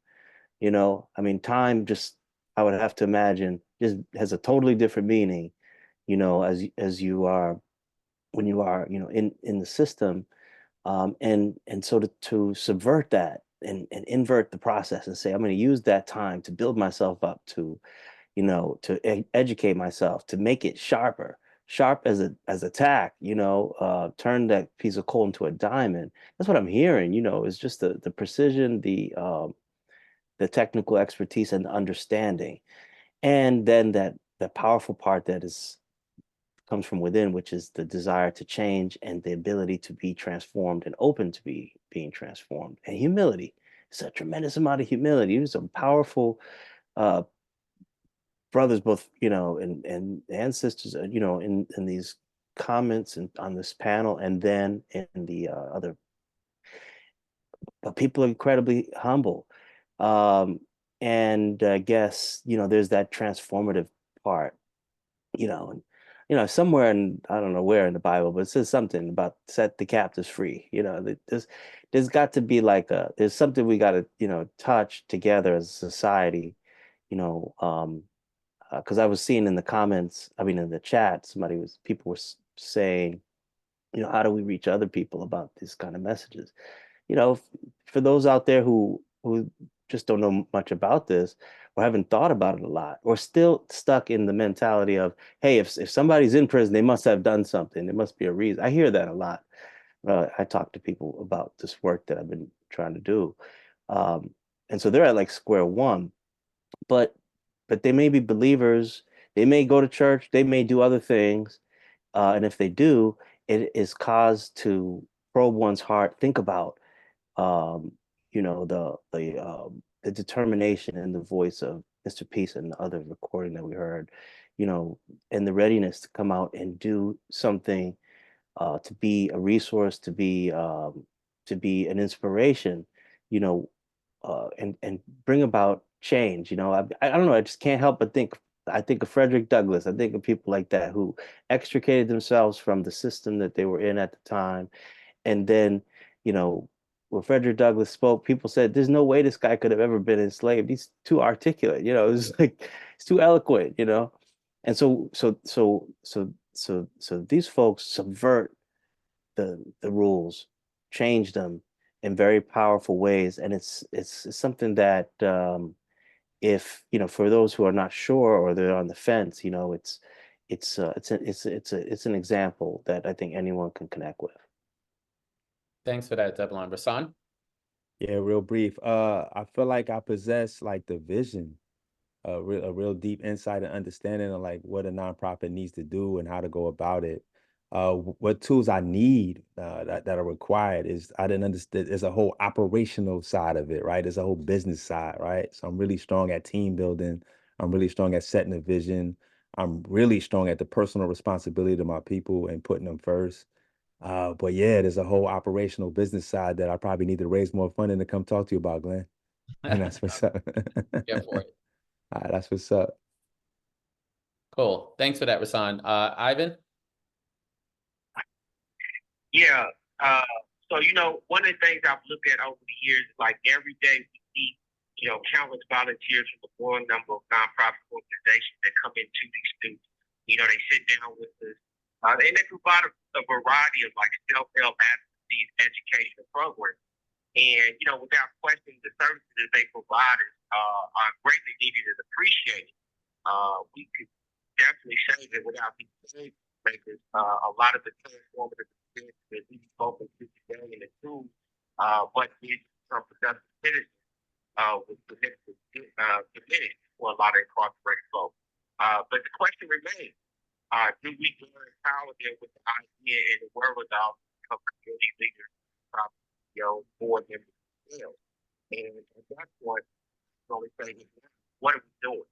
I mean, time just, I would have to imagine, just has a totally different meaning, as you are when you are, in the system, and so to subvert that and invert the process and say, I'm going to use that time to build myself up, to educate myself, to make it sharp as a tack, turn that piece of coal into a diamond. That's what I'm hearing, is just the precision, the technical expertise and the understanding. And then that powerful part that is comes from within, which is the desire to change and the ability to be transformed and open to being transformed. And humility. It's a tremendous amount of humility. There's some powerful uh brothers, both, and sisters, in these comments and on this panel, and then in the other. But people are incredibly humble, um, and I guess there's that transformative part, and somewhere in, I don't know where in the Bible, but it says something about set the captives free. There's got to be like there's something we got to touch together as a society, you know. Because I was seeing in the comments, I mean, in the chat, people were saying, how do we reach other people about these kind of messages? For those out there who just don't know much about this or haven't thought about it a lot, or still stuck in the mentality of, hey, if somebody's in prison, they must have done something. There must be a reason. I hear that a lot. I talk to people about this work that I've been trying to do. Um, and so they're at like square one, but they may be believers, they may go to church, they may do other things, and if they do, it is cause to probe one's heart, think about um, the determination and the voice of Mr. Peace and the other recording that we heard, and the readiness to come out and do something, to be a resource, to be an inspiration, you know, and bring about change. I don't know. I just can't help but think. I think of Frederick Douglass. I think of people like that who extricated themselves from the system that they were in at the time, and then, you know, when Frederick Douglass spoke, people said, "There's no way this guy could have ever been enslaved. He's too articulate. It's like it's too eloquent. And so these folks subvert the rules, change them in very powerful ways, and it's something that, if for those who are not sure or they're on the fence, it's an example that I think anyone can connect with. Thanks for that, Zebulon. Rasan? Yeah, real brief. I feel like I possess like the vision, a real deep insight and understanding of like what a nonprofit needs to do and how to go about it. What tools I need that are required is I didn't understand. There's a whole operational side of it, right? There's a whole business side, right? So I'm really strong at team building. I'm really strong at setting a vision. I'm really strong at the personal responsibility to my people and putting them first. But yeah, there's a whole operational business side that I probably need to raise more funding to come talk to you about, Glenn. And that's what's up. Go for it. All right, that's what's up. Cool. Thanks for that, Rasan. Ivan? Yeah. So, one of the things I've looked at over the years is like every day we see, countless volunteers from a growing number of nonprofit organizations that come into these students. They sit down with us, and they provide a variety of like self-help advocacy and educational programs. And, without question, the services that they provide are greatly needed and appreciated. We could definitely say that without these change makers, a lot of the transformative experiences that we've spoken to today in the tools, but it's from productive citizens, with significant diminished for a lot of incarcerated folks. But the question remains, do we empower them with the idea and the wherewithal of community leaders, for them to fail? And at that point, the only thing is, what are we doing?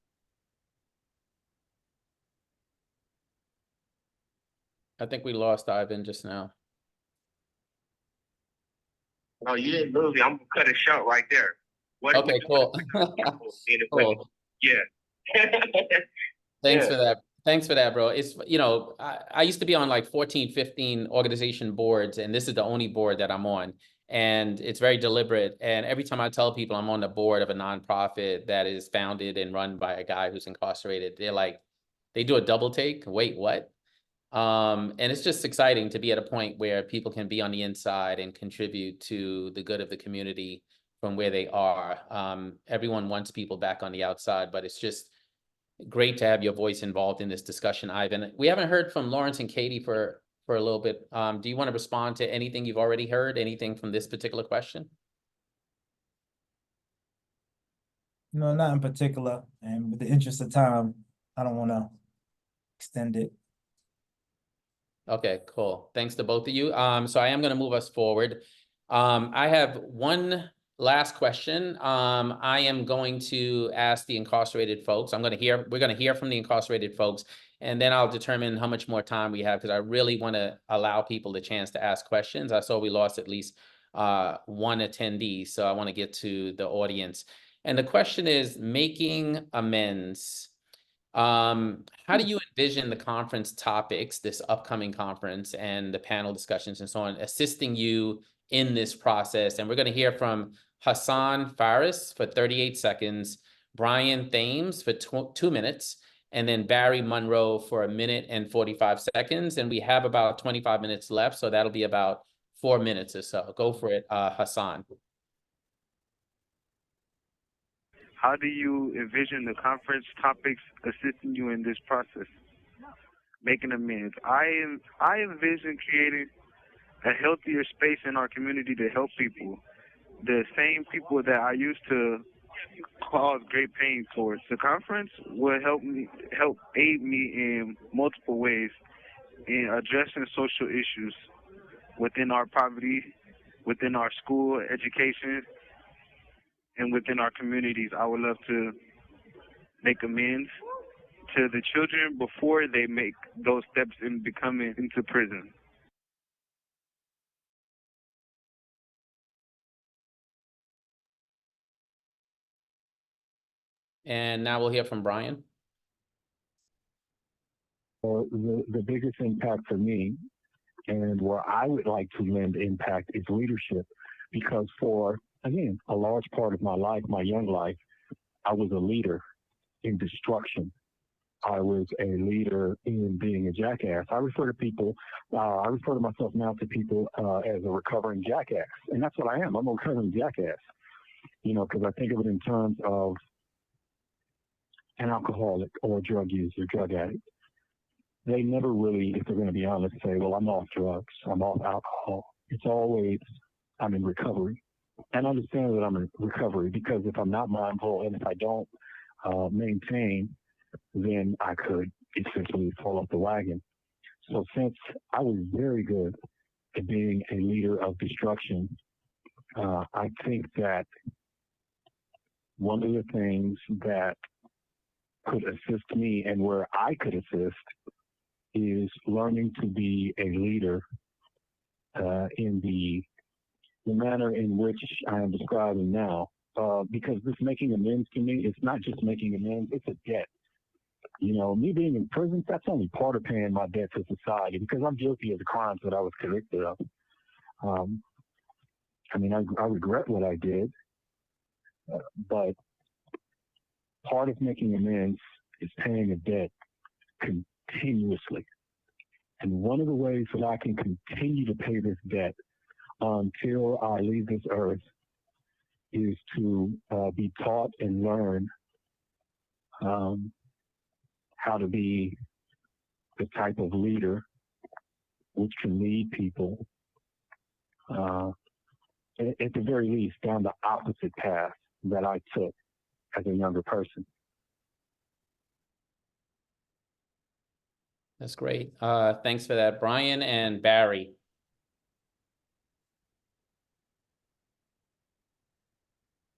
I think we lost Ivan just now. No, you didn't lose me. I'm gonna cut it short right there. What are we Okay, doing? cool. Cool. Yeah. Thanks Yeah. for that. Thanks for that, bro. It's, I used to be on like 14, 15 organization boards, and this is the only board that I'm on. And it's very deliberate. And every time I tell people I'm on the board of a nonprofit that is founded and run by a guy who's incarcerated, they're like, they do a double take. Wait, what? And it's just exciting to be at a point where people can be on the inside and contribute to the good of the community from where they are. Everyone wants people back on the outside, but it's just great to have your voice involved in this discussion, Ivan. We haven't heard from Lawrence and Katie for a little bit. Do you want to respond to anything you've already heard, anything from this particular question? No, not in particular. And with the interest of time, I don't want to extend it. Okay, cool. Thanks to both of you. So I am going to move us forward. I have one last question. I am going to ask the incarcerated folks. We're going to hear from the incarcerated folks, and then I'll determine how much more time we have, because I really want to allow people the chance to ask questions. I saw we lost at least one attendee, so I want to get to the audience. And the question is, making amends. How do you envision the conference topics, this upcoming conference, and the panel discussions and so on, assisting you in this process? And we're going to hear from Hassan Faris for 38 seconds, Brian Thames for 2 minutes, and then Barry Monroe for 1 minute and 45 seconds. And we have about 25 minutes left, so that'll be about 4 minutes or so. Go for it, Hassan. How do you envision the conference topics assisting you in this process? Making amends. I envision creating a healthier space in our community to help people. The same people that I used to cause great pain towards. The conference will help aid me in multiple ways in addressing social issues within our poverty, within our school education, and within our communities. I would love to make amends to the children before they make those steps in becoming into prison. And now we'll hear from Brian. The biggest impact for me, and where I would like to lend impact, is leadership. Because for, again, a large part of my life, my young life, I was a leader in destruction. I was a leader in being a jackass. I refer to myself now to people as a recovering jackass. And that's what I am. I'm a recovering jackass. Because I think of it in terms of an alcoholic or a drug user, drug addict. They never really, if they're going to be honest, say, well, I'm off drugs, I'm off alcohol. It's always, I'm in recovery. And I understand that I'm in recovery, because if I'm not mindful and if I don't maintain, then I could essentially fall off the wagon. So since I was very good at being a leader of destruction, I think that one of the things that could assist me and where I could assist is learning to be a leader in the manner in which I am describing now. Because this making amends, to me, it's not just making amends, it's a debt. Me being in prison, that's only part of paying my debt to society, because I'm guilty of the crimes that I was convicted of. I regret what I did, but part of making amends is paying a debt continuously. And one of the ways that I can continue to pay this debt until I leave this earth is to be taught and learn how to be the type of leader which can lead people, at the very least, down the opposite path that I took as a younger person. That's great. Thanks for that, Brian and Barry.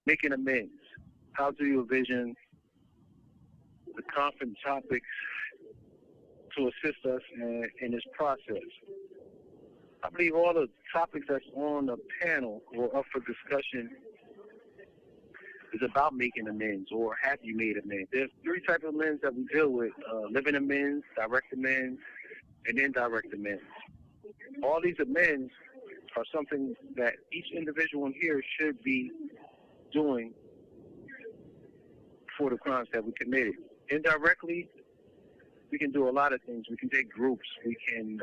Making amends. How do you envision the conference topics to assist us in this process? I believe all the topics that's on the panel or up for discussion is about making amends, or have you made amends? There's 3 types of amends that we deal with: living amends, direct amends, and indirect amends. All these amends are something that each individual in here should be doing for the crimes that we committed. Indirectly, we can do a lot of things. We can take groups. We can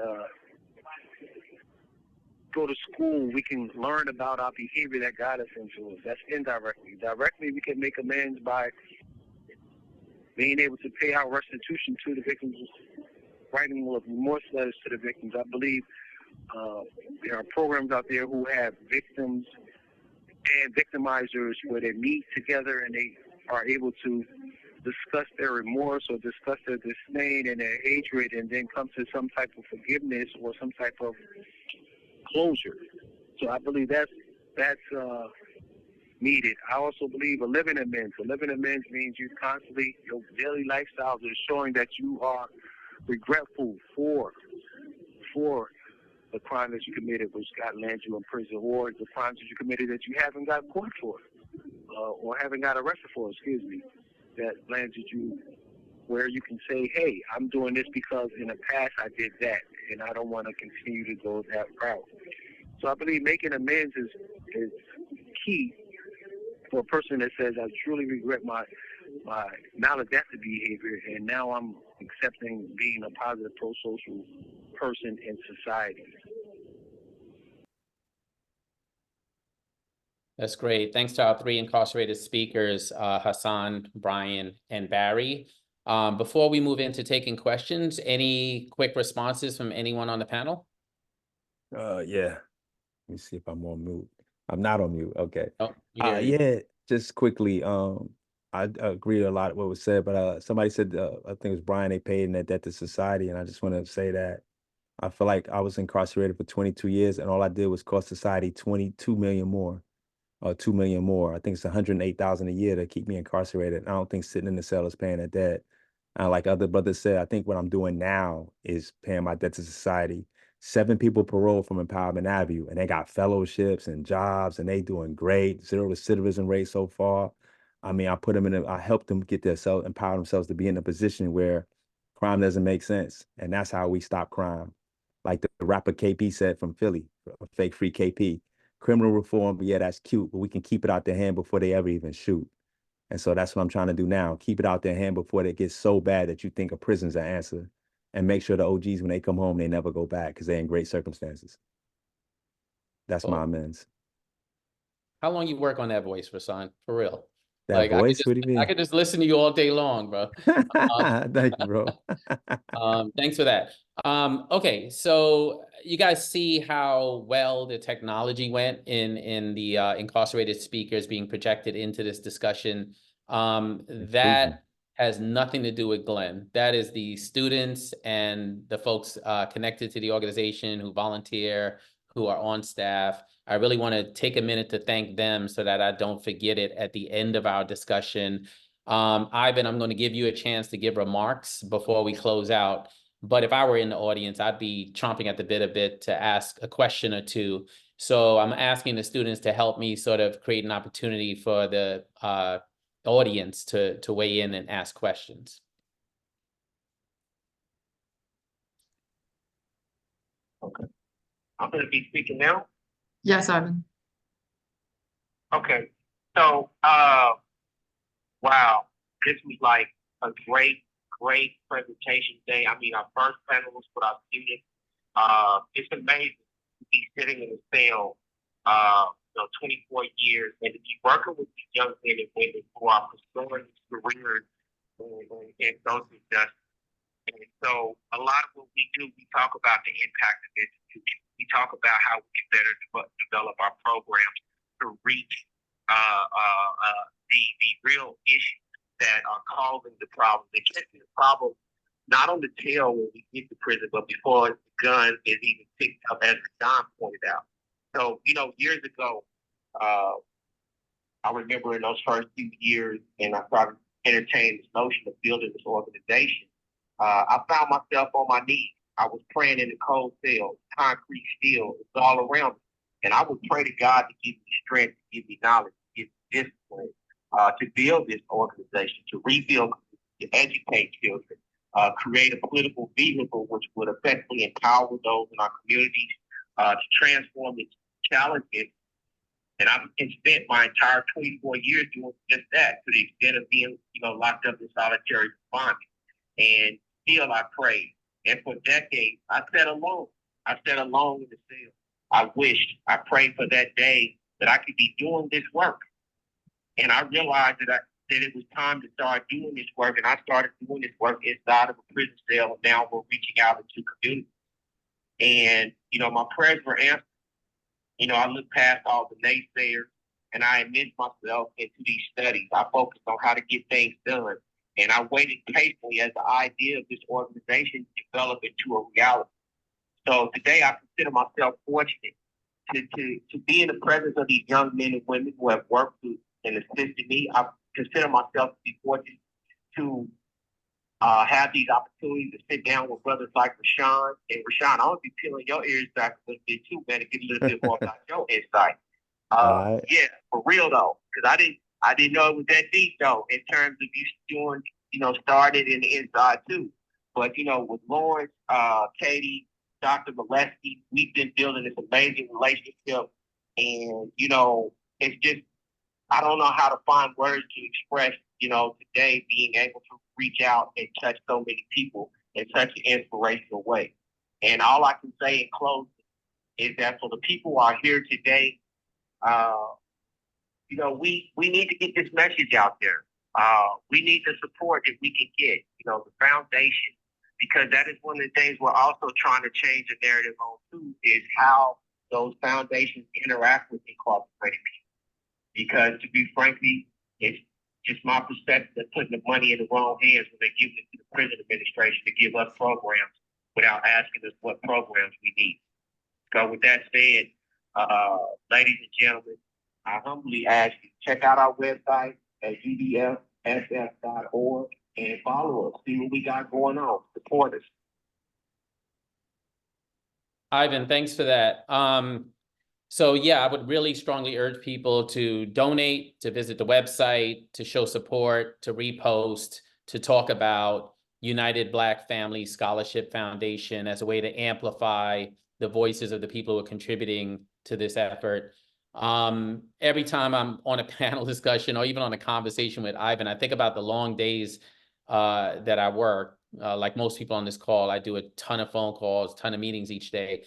go to school. We can learn about our behavior that got us into it. That's indirectly. Directly, we can make amends by being able to pay out restitution to the victims, writing remorse letters to the victims. I believe there are programs out there who have victims and victimizers where they meet together and they are able to discuss their remorse or discuss their disdain and their hatred, and then come to some type of forgiveness or some type of closure. So I believe that's needed. I also believe a living amends. A living amends means you constantly, your daily lifestyles is showing that you are regretful for the crime that you committed, which got landed you in prison, or the crimes that you committed that you haven't got caught for, or haven't got arrested for, that landed you where you can say, hey, I'm doing this because in the past I did that, and I don't want to continue to go that route. So I believe making amends is key for a person that says, I truly regret my maladaptive behavior, and now I'm accepting being a positive pro-social person in society. That's great. Thanks to our 3 incarcerated speakers, Hassan, Brian, and Barry. Before we move into taking questions, any quick responses from anyone on the panel? Yeah. Let me see if I'm on mute. I'm not on mute. Okay. Oh, Yeah, just quickly. I agree a lot with what was said, but somebody said, I think it was Brian, they paid in their debt to society, and I just want to say that I feel like I was incarcerated for 22 years, and all I did was cost society 22 million more, or 2 million more. I think it's 108,000 a year to keep me incarcerated. I don't think sitting in the cell is paying that debt. Like other brothers said, I think what I'm doing now is paying my debt to society. 7 people paroled from Empowerment Avenue, and they got fellowships and jobs, and they doing great. 0 recidivism rate so far. I mean, I helped them get empower themselves to be in a position where crime doesn't make sense. And that's how we stop crime. Like the rapper KP said from Philly, fake free KP. Criminal reform, yeah, that's cute, but we can keep it out their hand before they ever even shoot. And so that's what I'm trying to do now. Keep it out their hand before it gets so bad that you think a prison's an answer. And make sure the OGs, when they come home, they never go back because they're in great circumstances. That's my amends. How long you work on that voice, Rasan? For real? That voice? What do you mean? I could just listen to you all day long, bro. Thank you, bro. Thanks for that. Okay, so you guys see how well the technology went in the incarcerated speakers being projected into this discussion. That has nothing to do with Glenn. That is the students and the folks connected to the organization who volunteer, who are on staff. I really want to take a minute to thank them so that I don't forget it at the end of our discussion. Ivan, I'm going to give you a chance to give remarks before we close out. But if I were in the audience, I'd be chomping at the bit a bit to ask a question or two. So I'm asking the students to help me sort of create an opportunity for the audience to weigh in and ask questions. Okay. I'm going to be speaking now. Yes, Ivan. Okay. So, wow, this was like a great presentation today. I mean, our first panelist with our students. It's amazing to be sitting in a cell, 24 years, and to be working with these young men and women who are pursuing careers in social justice. And so a lot of what we do, we talk about the impact of institutions. We talk about how we can better develop our programs to reach the real issues that are causing the problem. The problem not on the tail when we get to prison, but before the gun is even picked up, as Don pointed out. So, years ago, I remember in those first few years, and I started entertaining this notion of building this organization. I found myself on my knees. I was praying in the cold cells, concrete steel, it was all around me. And I would pray to God to give me strength, to give me knowledge, to give me discipline, to build this organization, to rebuild, to educate children, create a political vehicle which would effectively empower those in our communities, to transform the challenges. And I've spent my entire 24 years doing just that, to the extent of being, locked up in solitary confinement. And still I prayed. And for decades, I sat alone. I sat alone in the cell. I prayed for that day that I could be doing this work. And I realized that it was time to start doing this work. And I started doing this work inside of a prison cell. And now we're reaching out into communities. And, my prayers were answered. I looked past all the naysayers and I immersed myself into these studies. I focused on how to get things done. And I waited patiently as the idea of this organization developed into a reality. So today I consider myself fortunate to be in the presence of these young men and women who have worked and assisted me. I consider myself to be fortunate to have these opportunities to sit down with brothers like Rashawn. And Rashawn, I want to be peeling your ears back a little bit too, man, to get a little bit more about your insight. Yeah, for real though, because I didn't know it was that deep though, in terms of you doing, started in the inside too. But with Lawrence, Katie, Dr. Molesky, we've been building this amazing relationship, and it's just, I don't know how to find words to express, today being able to reach out and touch so many people in such an inspirational way. And all I can say in closing is that for the people who are here today, we need to get this message out there. We need the support that we can get, the foundation, because that is one of the things we're also trying to change the narrative on too, is how those foundations interact with incarcerated people. Because to be frankly, it's just my perspective that putting the money in the wrong hands when they give it to the prison administration to give us programs without asking us what programs we need. So with that said, ladies and gentlemen, I humbly ask you, check out our website at UBFSF.org and follow us, see what we got going on, support us. Ivan, thanks for that. So yeah, I would really strongly urge people to donate, to visit the website, to show support, to repost, to talk about United Black Family Scholarship Foundation as a way to amplify the voices of the people who are contributing to this effort. Every time I'm on a panel discussion or even on a conversation with Ivan, I think about the long days that I work. Like most people on this call, I do a ton of phone calls, ton of meetings each day.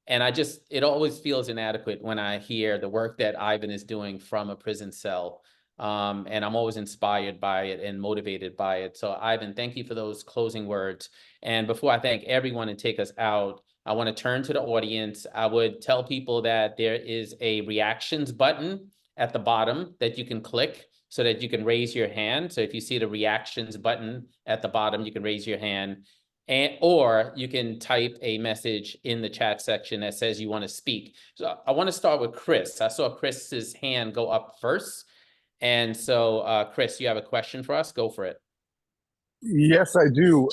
And it always feels inadequate when I hear the work that Ivan is doing from a prison cell. And I'm always inspired by it and motivated by it. So Ivan, thank you for those closing words. And before I thank everyone and take us out, I want to turn to the audience. I would tell people that there is a reactions button at the bottom that you can click so that you can raise your hand. So if you see the reactions button at the bottom, you can raise your hand. Or you can type a message in the chat section that says you want to speak. So I want to start with Chris. I saw Chris's hand go up first. And so, Chris, you have a question for us? Go for it. Yes, I do.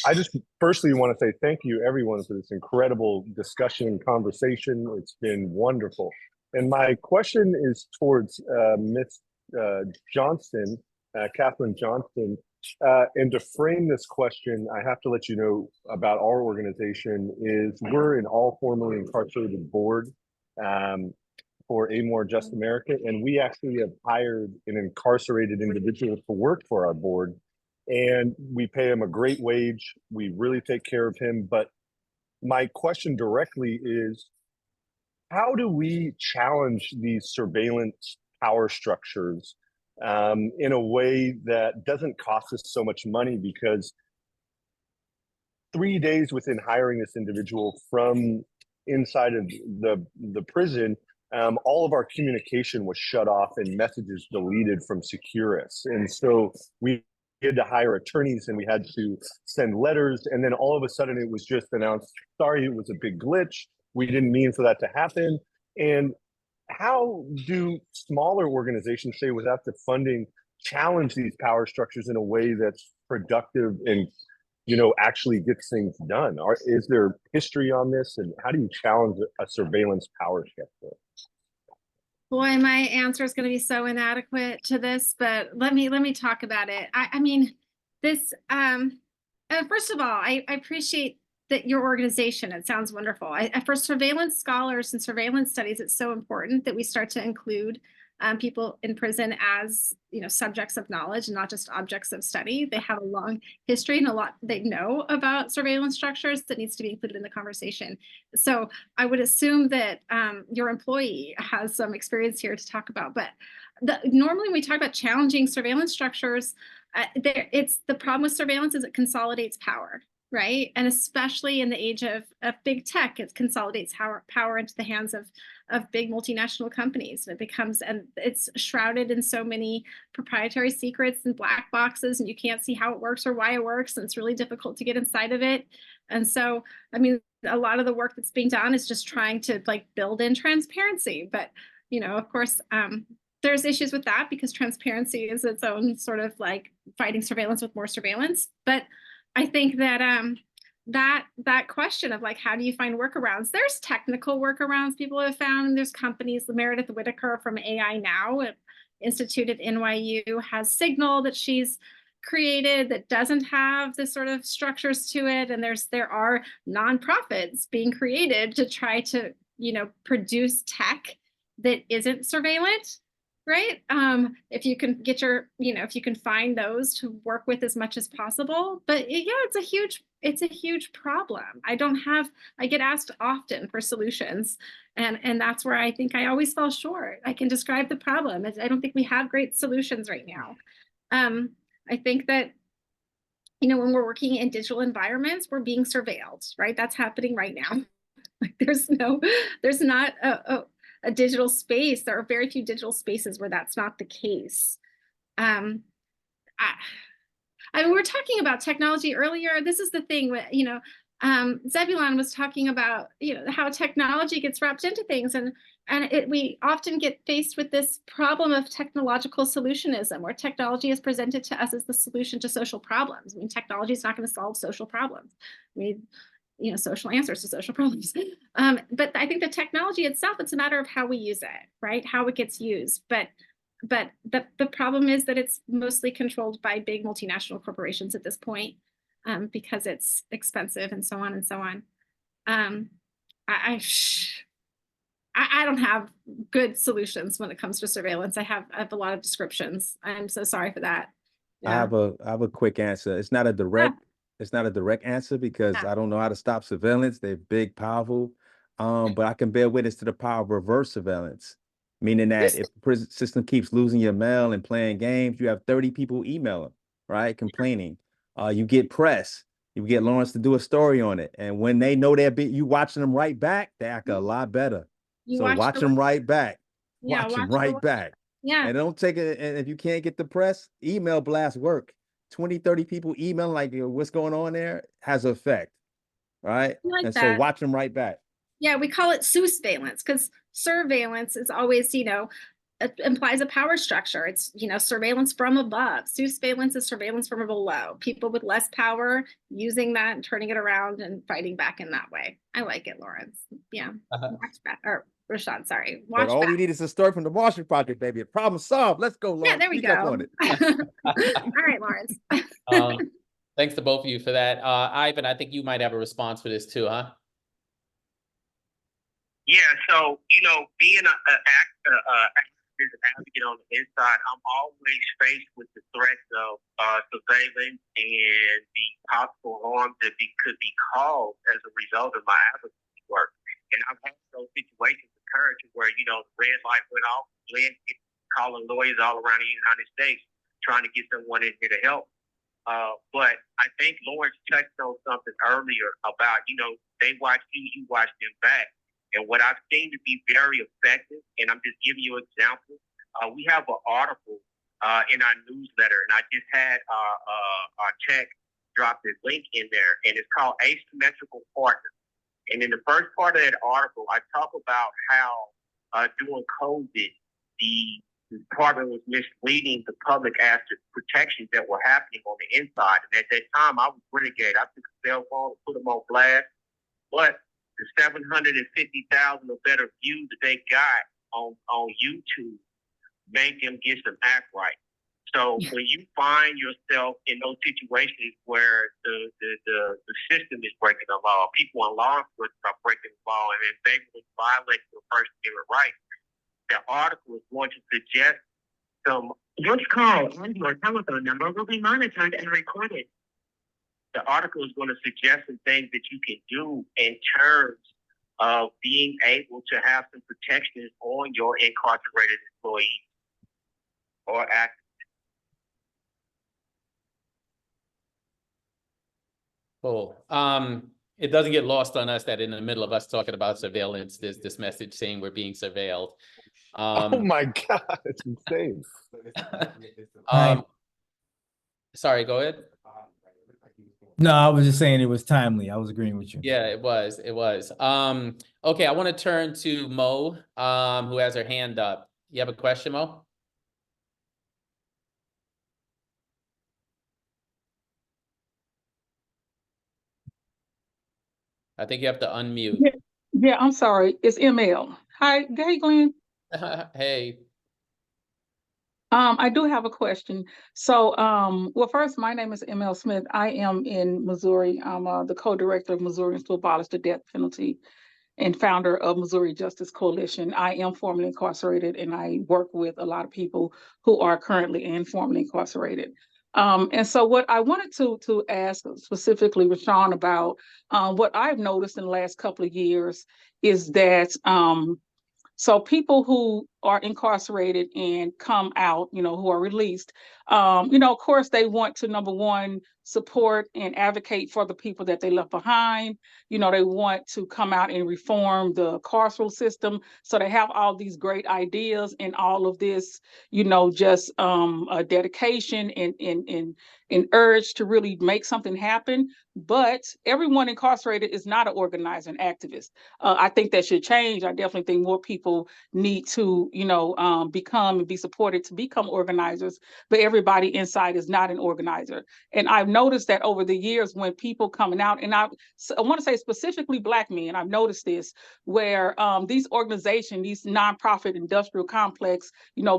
I just firstly want to say thank you, everyone, for this incredible discussion and conversation. It's been wonderful. And my question is towards Ms. Johnston, Catherine Johnston. And to frame this question, I have to let you know about our organization is we're an all formerly incarcerated board for A More Just America. And we actually have hired an incarcerated individual to work for our board. And we pay him a great wage. We really take care of him. But my question directly is, how do we challenge these surveillance power structures in a way that doesn't cost us so much money? Because 3 days within hiring this individual from inside of the prison, all of our communication was shut off and messages deleted from Securus. And so we had to hire attorneys and we had to send letters. And then all of a sudden it was just announced, sorry, it was a big glitch. We didn't mean for that to happen. And how do smaller organizations, say without the funding, challenge these power structures in a way that's productive and, you know, actually gets things done? Is there history on this, and how do you challenge a surveillance power structure? Boy, my answer is going to be so inadequate to this, but let me talk about it. I mean, this. First of all, I appreciate that your organization. It sounds wonderful. For surveillance scholars and surveillance studies, it's so important that we start to include people in prison as, you know, subjects of knowledge and not just objects of study. They have a long history and a lot they know about surveillance structures that needs to be included in the conversation. So I would assume that your employee has some experience here to talk about. But normally when we talk about challenging surveillance structures, it's the problem with surveillance is it consolidates power. Right. And especially in the age of big tech, it consolidates power into the hands of big multinational companies. And it becomes, and it's shrouded in so many proprietary secrets and black boxes, and you can't see how it works or why it works. And it's really difficult to get inside of it. And so, I mean, a lot of the work that's being done is just trying to like build in transparency. But, you know, of course, there's issues with that because transparency is its own sort of like fighting surveillance with more surveillance. But I think that that question of like, how do you find workarounds? There's technical workarounds people have found. There's companies, Meredith Whitaker from AI Now Institute at NYU has Signal that she's created that doesn't have the sort of structures to it. And there are nonprofits being created to try to, you know, produce tech that isn't surveillance. Right. If you can get if you can find those to work with as much as possible. But yeah, it's a huge problem. I get asked often for solutions. And that's where I think I always fall short. I can describe the problem. I don't think we have great solutions right now. I think that, you know, when we're working in digital environments, we're being surveilled, right? That's happening right now. Like there's not a digital space. There are very few digital spaces where that's not the case. I mean, we were talking about technology earlier. This is the thing, you know, Zebulon was talking about, you know, how technology gets wrapped into things. And we often get faced with this problem of technological solutionism, where technology is presented to us as the solution to social problems. I mean, technology is not going to solve social problems. We need, you know, social answers to social problems. But I think the technology itself, it's a matter of how we use it, right? How it gets used. But the problem is that it's mostly controlled by big multinational corporations at this point, because it's expensive and so on and so on. I don't have good solutions when it comes to surveillance. I have a lot of descriptions. I'm so sorry for that. I have a quick answer. It's not a direct answer because I don't know how to stop surveillance. They're big, powerful. But I can bear witness to the power of reverse surveillance, meaning that if the prison system keeps losing your mail and playing games, you have 30 people emailing, right? Complaining. You get press. You get Lawrence to do a story on it. And when they know you watching them right back, they act a lot better. So watch them right back. Watch them right back. Yeah. And don't take it. And if you can't get the press, email blast work. 20, 30 people emailing like, what's going on there has an effect, right? And so watch them right back. Yeah, we call it surveillance because surveillance is always, you know, it implies a power structure. It's, you know, surveillance from above. Surveillance is surveillance from below. People with less power using that and turning it around and fighting back in that way. I like it, Lawrence. Yeah. Watch back, or Rashad, sorry. Watch but all back. we need is a story from the Martian Project, baby. Problem solved. Let's go, Lawrence. Yeah, there we go. On it. All right, Lawrence. Thanks to both of you for that. Ivan, I think you might have a response for this too, huh? Yeah, so, you know, being an advocate on the inside, I'm always faced with the threats of surveillance and the possible harm that could be caused as a result of my advocacy work. And I've had those situations occur to where, you know, the red light went off, calling lawyers all around the United States, trying to get someone in here to help. But I think Lawrence touched on something earlier about, you know, they watch you watch them back. And what I've seen to be very effective, and I'm just giving you an example, we have an article in our newsletter, and I just had our tech drop this link in there, and it's called Asymmetrical Partners. And in the first part of that article, I talk about how during COVID, the department was misleading the public as to protections that were happening on the inside. And at that time, I was renegade. I took a cell phone and put them on blast. But the 750,000 or better views that they got on YouTube made them get some act right. So when you find yourself in those situations where the system is breaking the law, people in law enforcement are breaking the law, and then they will violate your First Amendment rights, the article is going to suggest some. This call and your telephone number will be monitored and recorded. The article is going to suggest some things that you can do in terms of being able to have some protections on your incarcerated employees or actors. Cool. It doesn't get lost on us that in the middle of us talking about surveillance, there's this message saying we're being surveilled. Oh my God, it's insane. Sorry, go ahead. No, I was just saying it was timely. I was agreeing with you. Yeah, it was. It was. Okay, I want to turn to Mo, who has her hand up. You have a question, Mo? I think you have to unmute. Yeah, I'm sorry. It's ML. Hi, Glenn. Hey. I do have a question. So, well, first, my name is ML Smith. I am in Missouri. I'm the co-director of Missourians to Abolish the Death Penalty and founder of Missouri Justice Coalition. I am formerly incarcerated, and I work with a lot of people who are currently and formerly incarcerated. And so what I wanted to ask specifically Rashawn about, what I've noticed in the last couple of years is that so people who are incarcerated and come out, who are released, of course, they want to, number one, support and advocate for the people that they left behind. They want to come out and reform the carceral system. So they have all these great ideas and all of this, just a dedication and urge to really make something happen. But everyone incarcerated is not an organizer and activist. I think that should change. I definitely think more people need to, become and be supported to become organizers, but everybody inside is not an organizer. And I've noticed that over the years when people coming out, and I want to say specifically Black men, I've noticed this, where these organizations, these nonprofit industrial complex,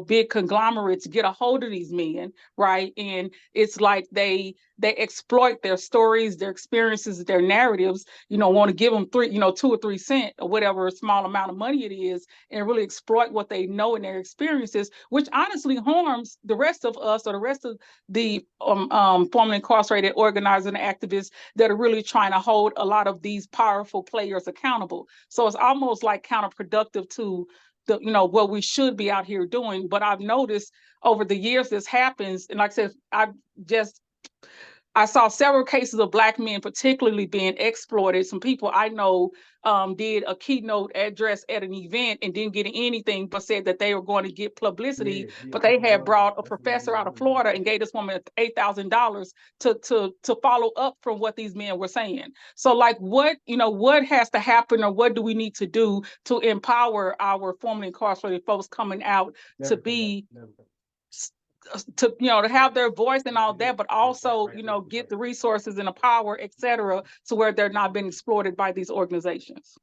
big conglomerates get a hold of these men, right? And it's like they exploit their stories, their experiences, their narratives, want to give them 2 or 3 cents or whatever small amount of money it is, and really exploit what they know in their experiences, which honestly harms the rest of us or the rest of the formerly incarcerated organizers and activists that are really trying to hold a lot of these powerful players accountable. So it's almost like counterproductive to the, what we should be out here doing. But I've noticed over the years this happens, and like I said, I saw several cases of Black men particularly being exploited. Some people I know did a keynote address at an event and didn't get anything, but said that they were going to get publicity. But they had brought a professor out of Florida and gave this woman $8,000 to follow up from what these men were saying. So like what has to happen, or what do we need to do to empower our formerly incarcerated folks coming out to be to have their voice and all that, but also get the resources and the power, et cetera, to where they're not being exploited by these organizations?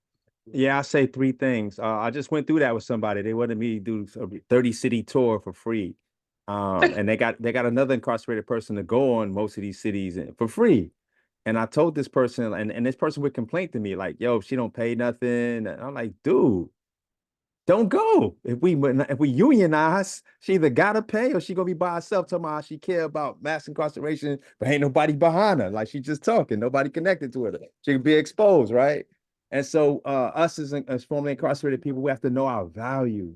Yeah, I say 3 things. I just went through that with somebody. They wanted me to do a 30-city tour for free, and they got another incarcerated person to go on most of these cities for free. And I told this person, and this person would complain to me like, "Yo, she don't pay nothing." And I'm like, "Dude, don't go. If we unionize, she either gotta pay or she gonna be by herself talking about how she care about mass incarceration, but ain't nobody behind her. Like she just talking, nobody connected to her. She can be exposed, right? And so us as formerly incarcerated people, we have to know our value.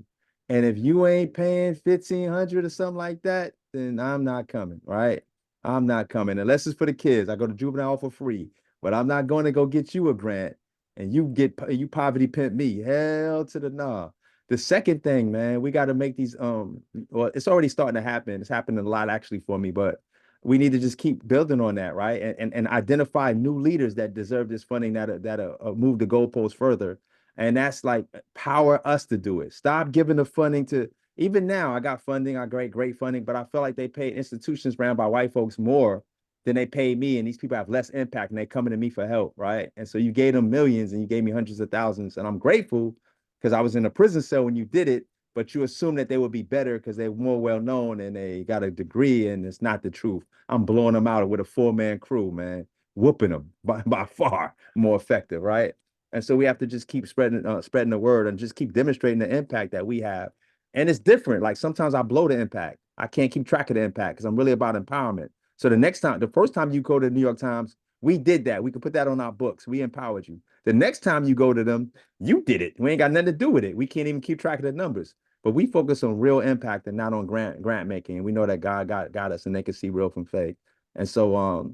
And if you ain't paying $1,500 or something like that, then I'm not coming, right? I'm not coming unless it's for the kids. I go to juvenile for free, but I'm not going to go get you a grant and you poverty pimp me. Hell to the nah. The second thing, man, we got to make these, well, it's already starting to happen. It's happening a lot actually for me, but we need to just keep building on that, right? And identify new leaders that deserve this funding that move the goalposts further. And that's like power us to do it. Stop giving the funding to, even now I got funding, I great funding, but I feel like they pay institutions ran by white folks more than they pay me. And these people have less impact and they coming to me for help, right? And so you gave them millions and you gave me hundreds of thousands. And I'm grateful because I was in a prison cell when you did it, but you assume that they would be better because they're more well-known and they got a degree, and it's not the truth. I'm blowing them out with a 4-man crew, man, whooping them by far more effective, right? And so we have to just keep spreading the word and just keep demonstrating the impact that we have. And it's different. Like sometimes I blow the impact. I can't keep track of the impact because I'm really about empowerment. So the first time you go to the New York Times, we did that. We could put that on our books. We empowered you. The next time you go to them, you did it. We ain't got nothing to do with it. We can't even keep track of the numbers. But we focus on real impact and not on grant making. And we know that God got us and they can see real from fake. And so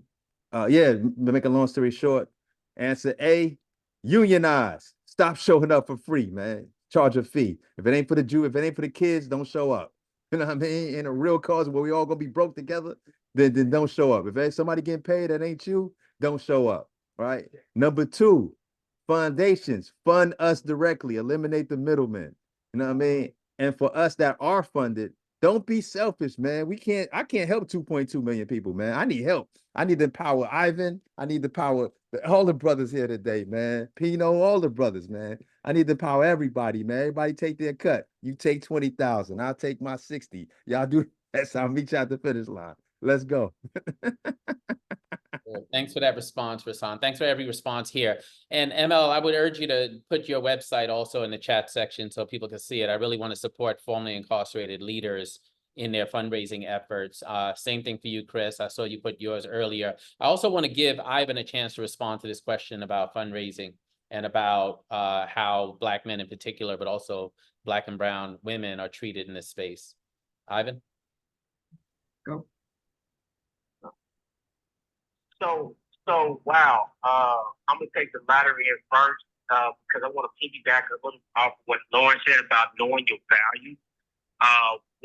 yeah, to make a long story short, answer A, unionize. Stop showing up for free, man. Charge a fee. If it ain't for the kids, don't show up. You know what I mean? In a real cause where we all gonna be broke together, then don't show up. If there's somebody getting paid that ain't you, don't show up. Right. Number 2, foundations, fund us directly, eliminate the middlemen. You know what I mean? And for us that are funded, don't be selfish, man. I can't help 2.2 million people, man. I need help. I need to empower Ivan. I need to empower all the brothers here today, man. Pino, all the brothers, man. I need to empower everybody, man. Everybody take their cut. You take 20,000. I'll take my 60. Y'all do that. So I'll meet you at the finish line. Let's go. Thanks for that response, Rasan. Thanks for every response here. And ML, I would urge you to put your website also in the chat section so people can see it. I really want to support formerly incarcerated leaders in their fundraising efforts. Same thing for you, Chris. I saw you put yours earlier. I also want to give Ivan a chance to respond to this question about fundraising and about how Black men in particular, but also Black and brown women are treated in this space. Ivan? Go. So wow. I'm gonna take the latter in first because I want to piggyback a little off what Lauren said about knowing your value.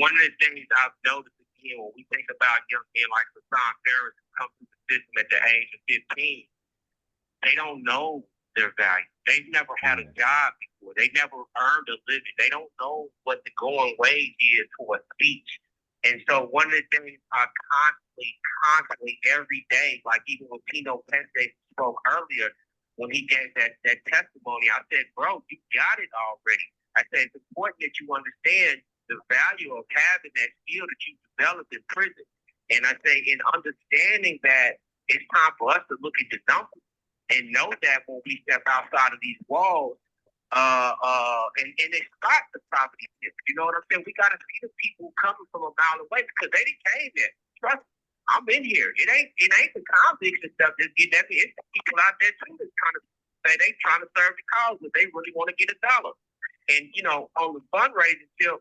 One of the things I've noticed again when we think about young men like Rasan Ferris who come through the system at the age of 15, they don't know their value. They've never had a job before. They never earned a living. They don't know what the going wage is for a speech. And so one of the things I constantly, every day, like even when Pino Pence spoke earlier, when he gave that testimony, I said, bro, you got it already. I said, it's important that you understand the value of having that skill that you developed in prison. And I say, in understanding that, it's time for us to look at the numbers and know that when we step outside of these walls, and it's not the property tips. You know what I'm saying? We got to see the people coming from a mile away because they didn't came there. Trust me, I'm in here. It ain't the convicts and stuff that's getting at me. It's the people out there too that's trying to say they trying to serve the cause, but they really want to get $1. And you know, on the fundraising tip,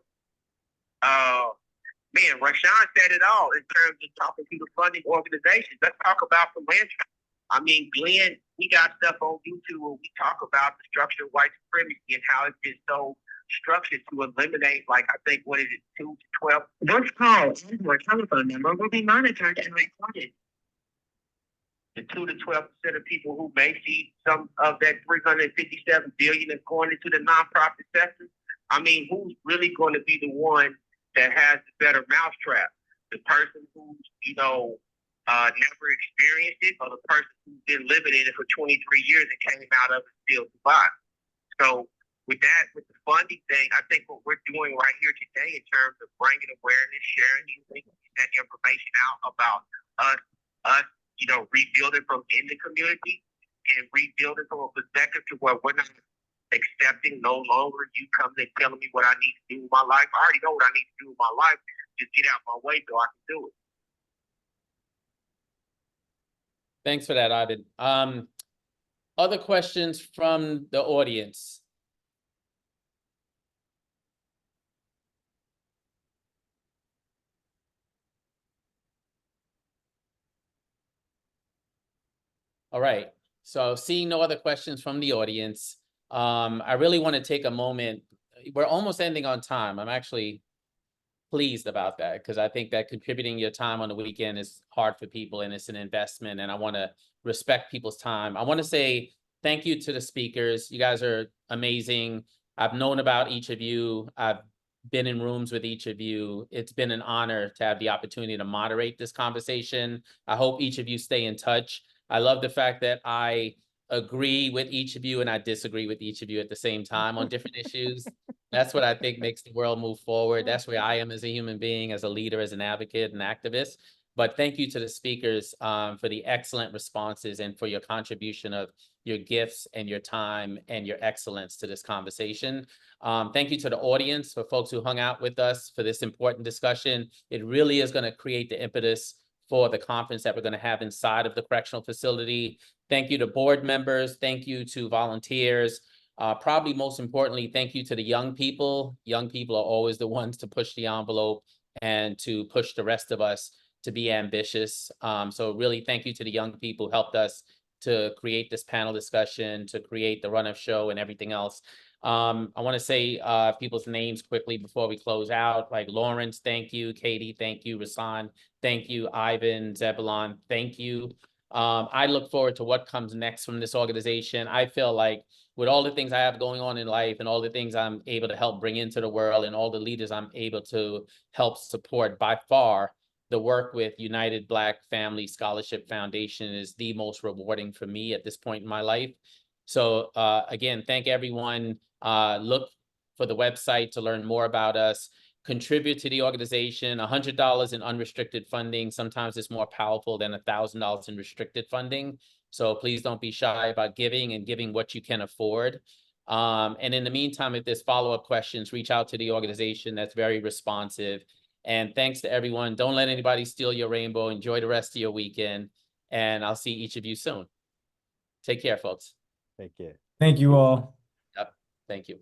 man, Rashawn said it all in terms of talking to the funding organizations. Let's talk about philanthropy. I mean, Glenn, we got stuff on YouTube where we talk about the structure of white supremacy and how it's been so structured to eliminate, like, I think, what is it, 2 to 12? This call and your telephone number will be monitored and recorded. The 2 to 12% of people who may see some of that $357 billion that's going into the nonprofit sector. I mean, who's really going to be the one that has the better mousetrap? The person who's, never experienced it, or the person who's been living in it for 23 years and came out of it still survived. So with that, with the funding thing, I think what we're doing right here today in terms of bringing awareness, sharing these things, that information out about us, rebuilding from in the community and rebuilding from a perspective to where we're not accepting no longer you coming and telling me what I need to do with my life. I already know what I need to do with my life. Just get out my way so I can do it. Thanks for that, Ivan. Other questions from the audience? All right, so seeing no other questions from the audience, I really want to take a moment we're almost ending on time. I'm actually pleased about that because I think that contributing your time on the weekend is hard for people and it's an investment, and I want to respect people's time. I want to say thank you to the speakers. You guys are amazing. I've known about each of you. I've been in rooms with each of you. It's been an honor to have the opportunity to moderate this conversation. I hope each of you stay in touch. I love the fact that I agree with each of you and I disagree with each of you at the same time on different issues. That's what I think makes the world move forward. That's where I am as a human being, as a leader, as an advocate and activist. But thank you to the speakers for the excellent responses and for your contribution of your gifts and your time and your excellence to this conversation. Thank you to the audience, for folks who hung out with us for this important discussion. It really is going to create the impetus for the conference that we're going to have inside of the correctional facility. Thank you to board members. Thank you to volunteers. Probably most importantly, thank you to the young people. Young people are always the ones to push the envelope and to push the rest of us to be ambitious. So really thank you to the young people who helped us to create this panel discussion, to create the run-up show and everything else. I want to say people's names quickly before we close out, like Lawrence, thank you. Katie, thank you. Rasan, thank you. Ivan, Zebulon, thank you. I look forward to what comes next from this organization. I feel like with all the things I have going on in life and all the things I'm able to help bring into the world and all the leaders I'm able to help support, by far, the work with United Black Family Scholarship Foundation is the most rewarding for me at this point in my life. So again, thank everyone. Look for the website to learn more about us. Contribute to the organization. $100 in unrestricted funding sometimes is more powerful than $1,000 in restricted funding. So please don't be shy about giving and giving what you can afford. And in the meantime, if there's follow-up questions, reach out to the organization. That's very responsive. And thanks to everyone. Don't let anybody steal your rainbow. Enjoy the rest of your weekend. And I'll see each of you soon. Take care, folks. Take care. Thank you all. Yep. Thank you.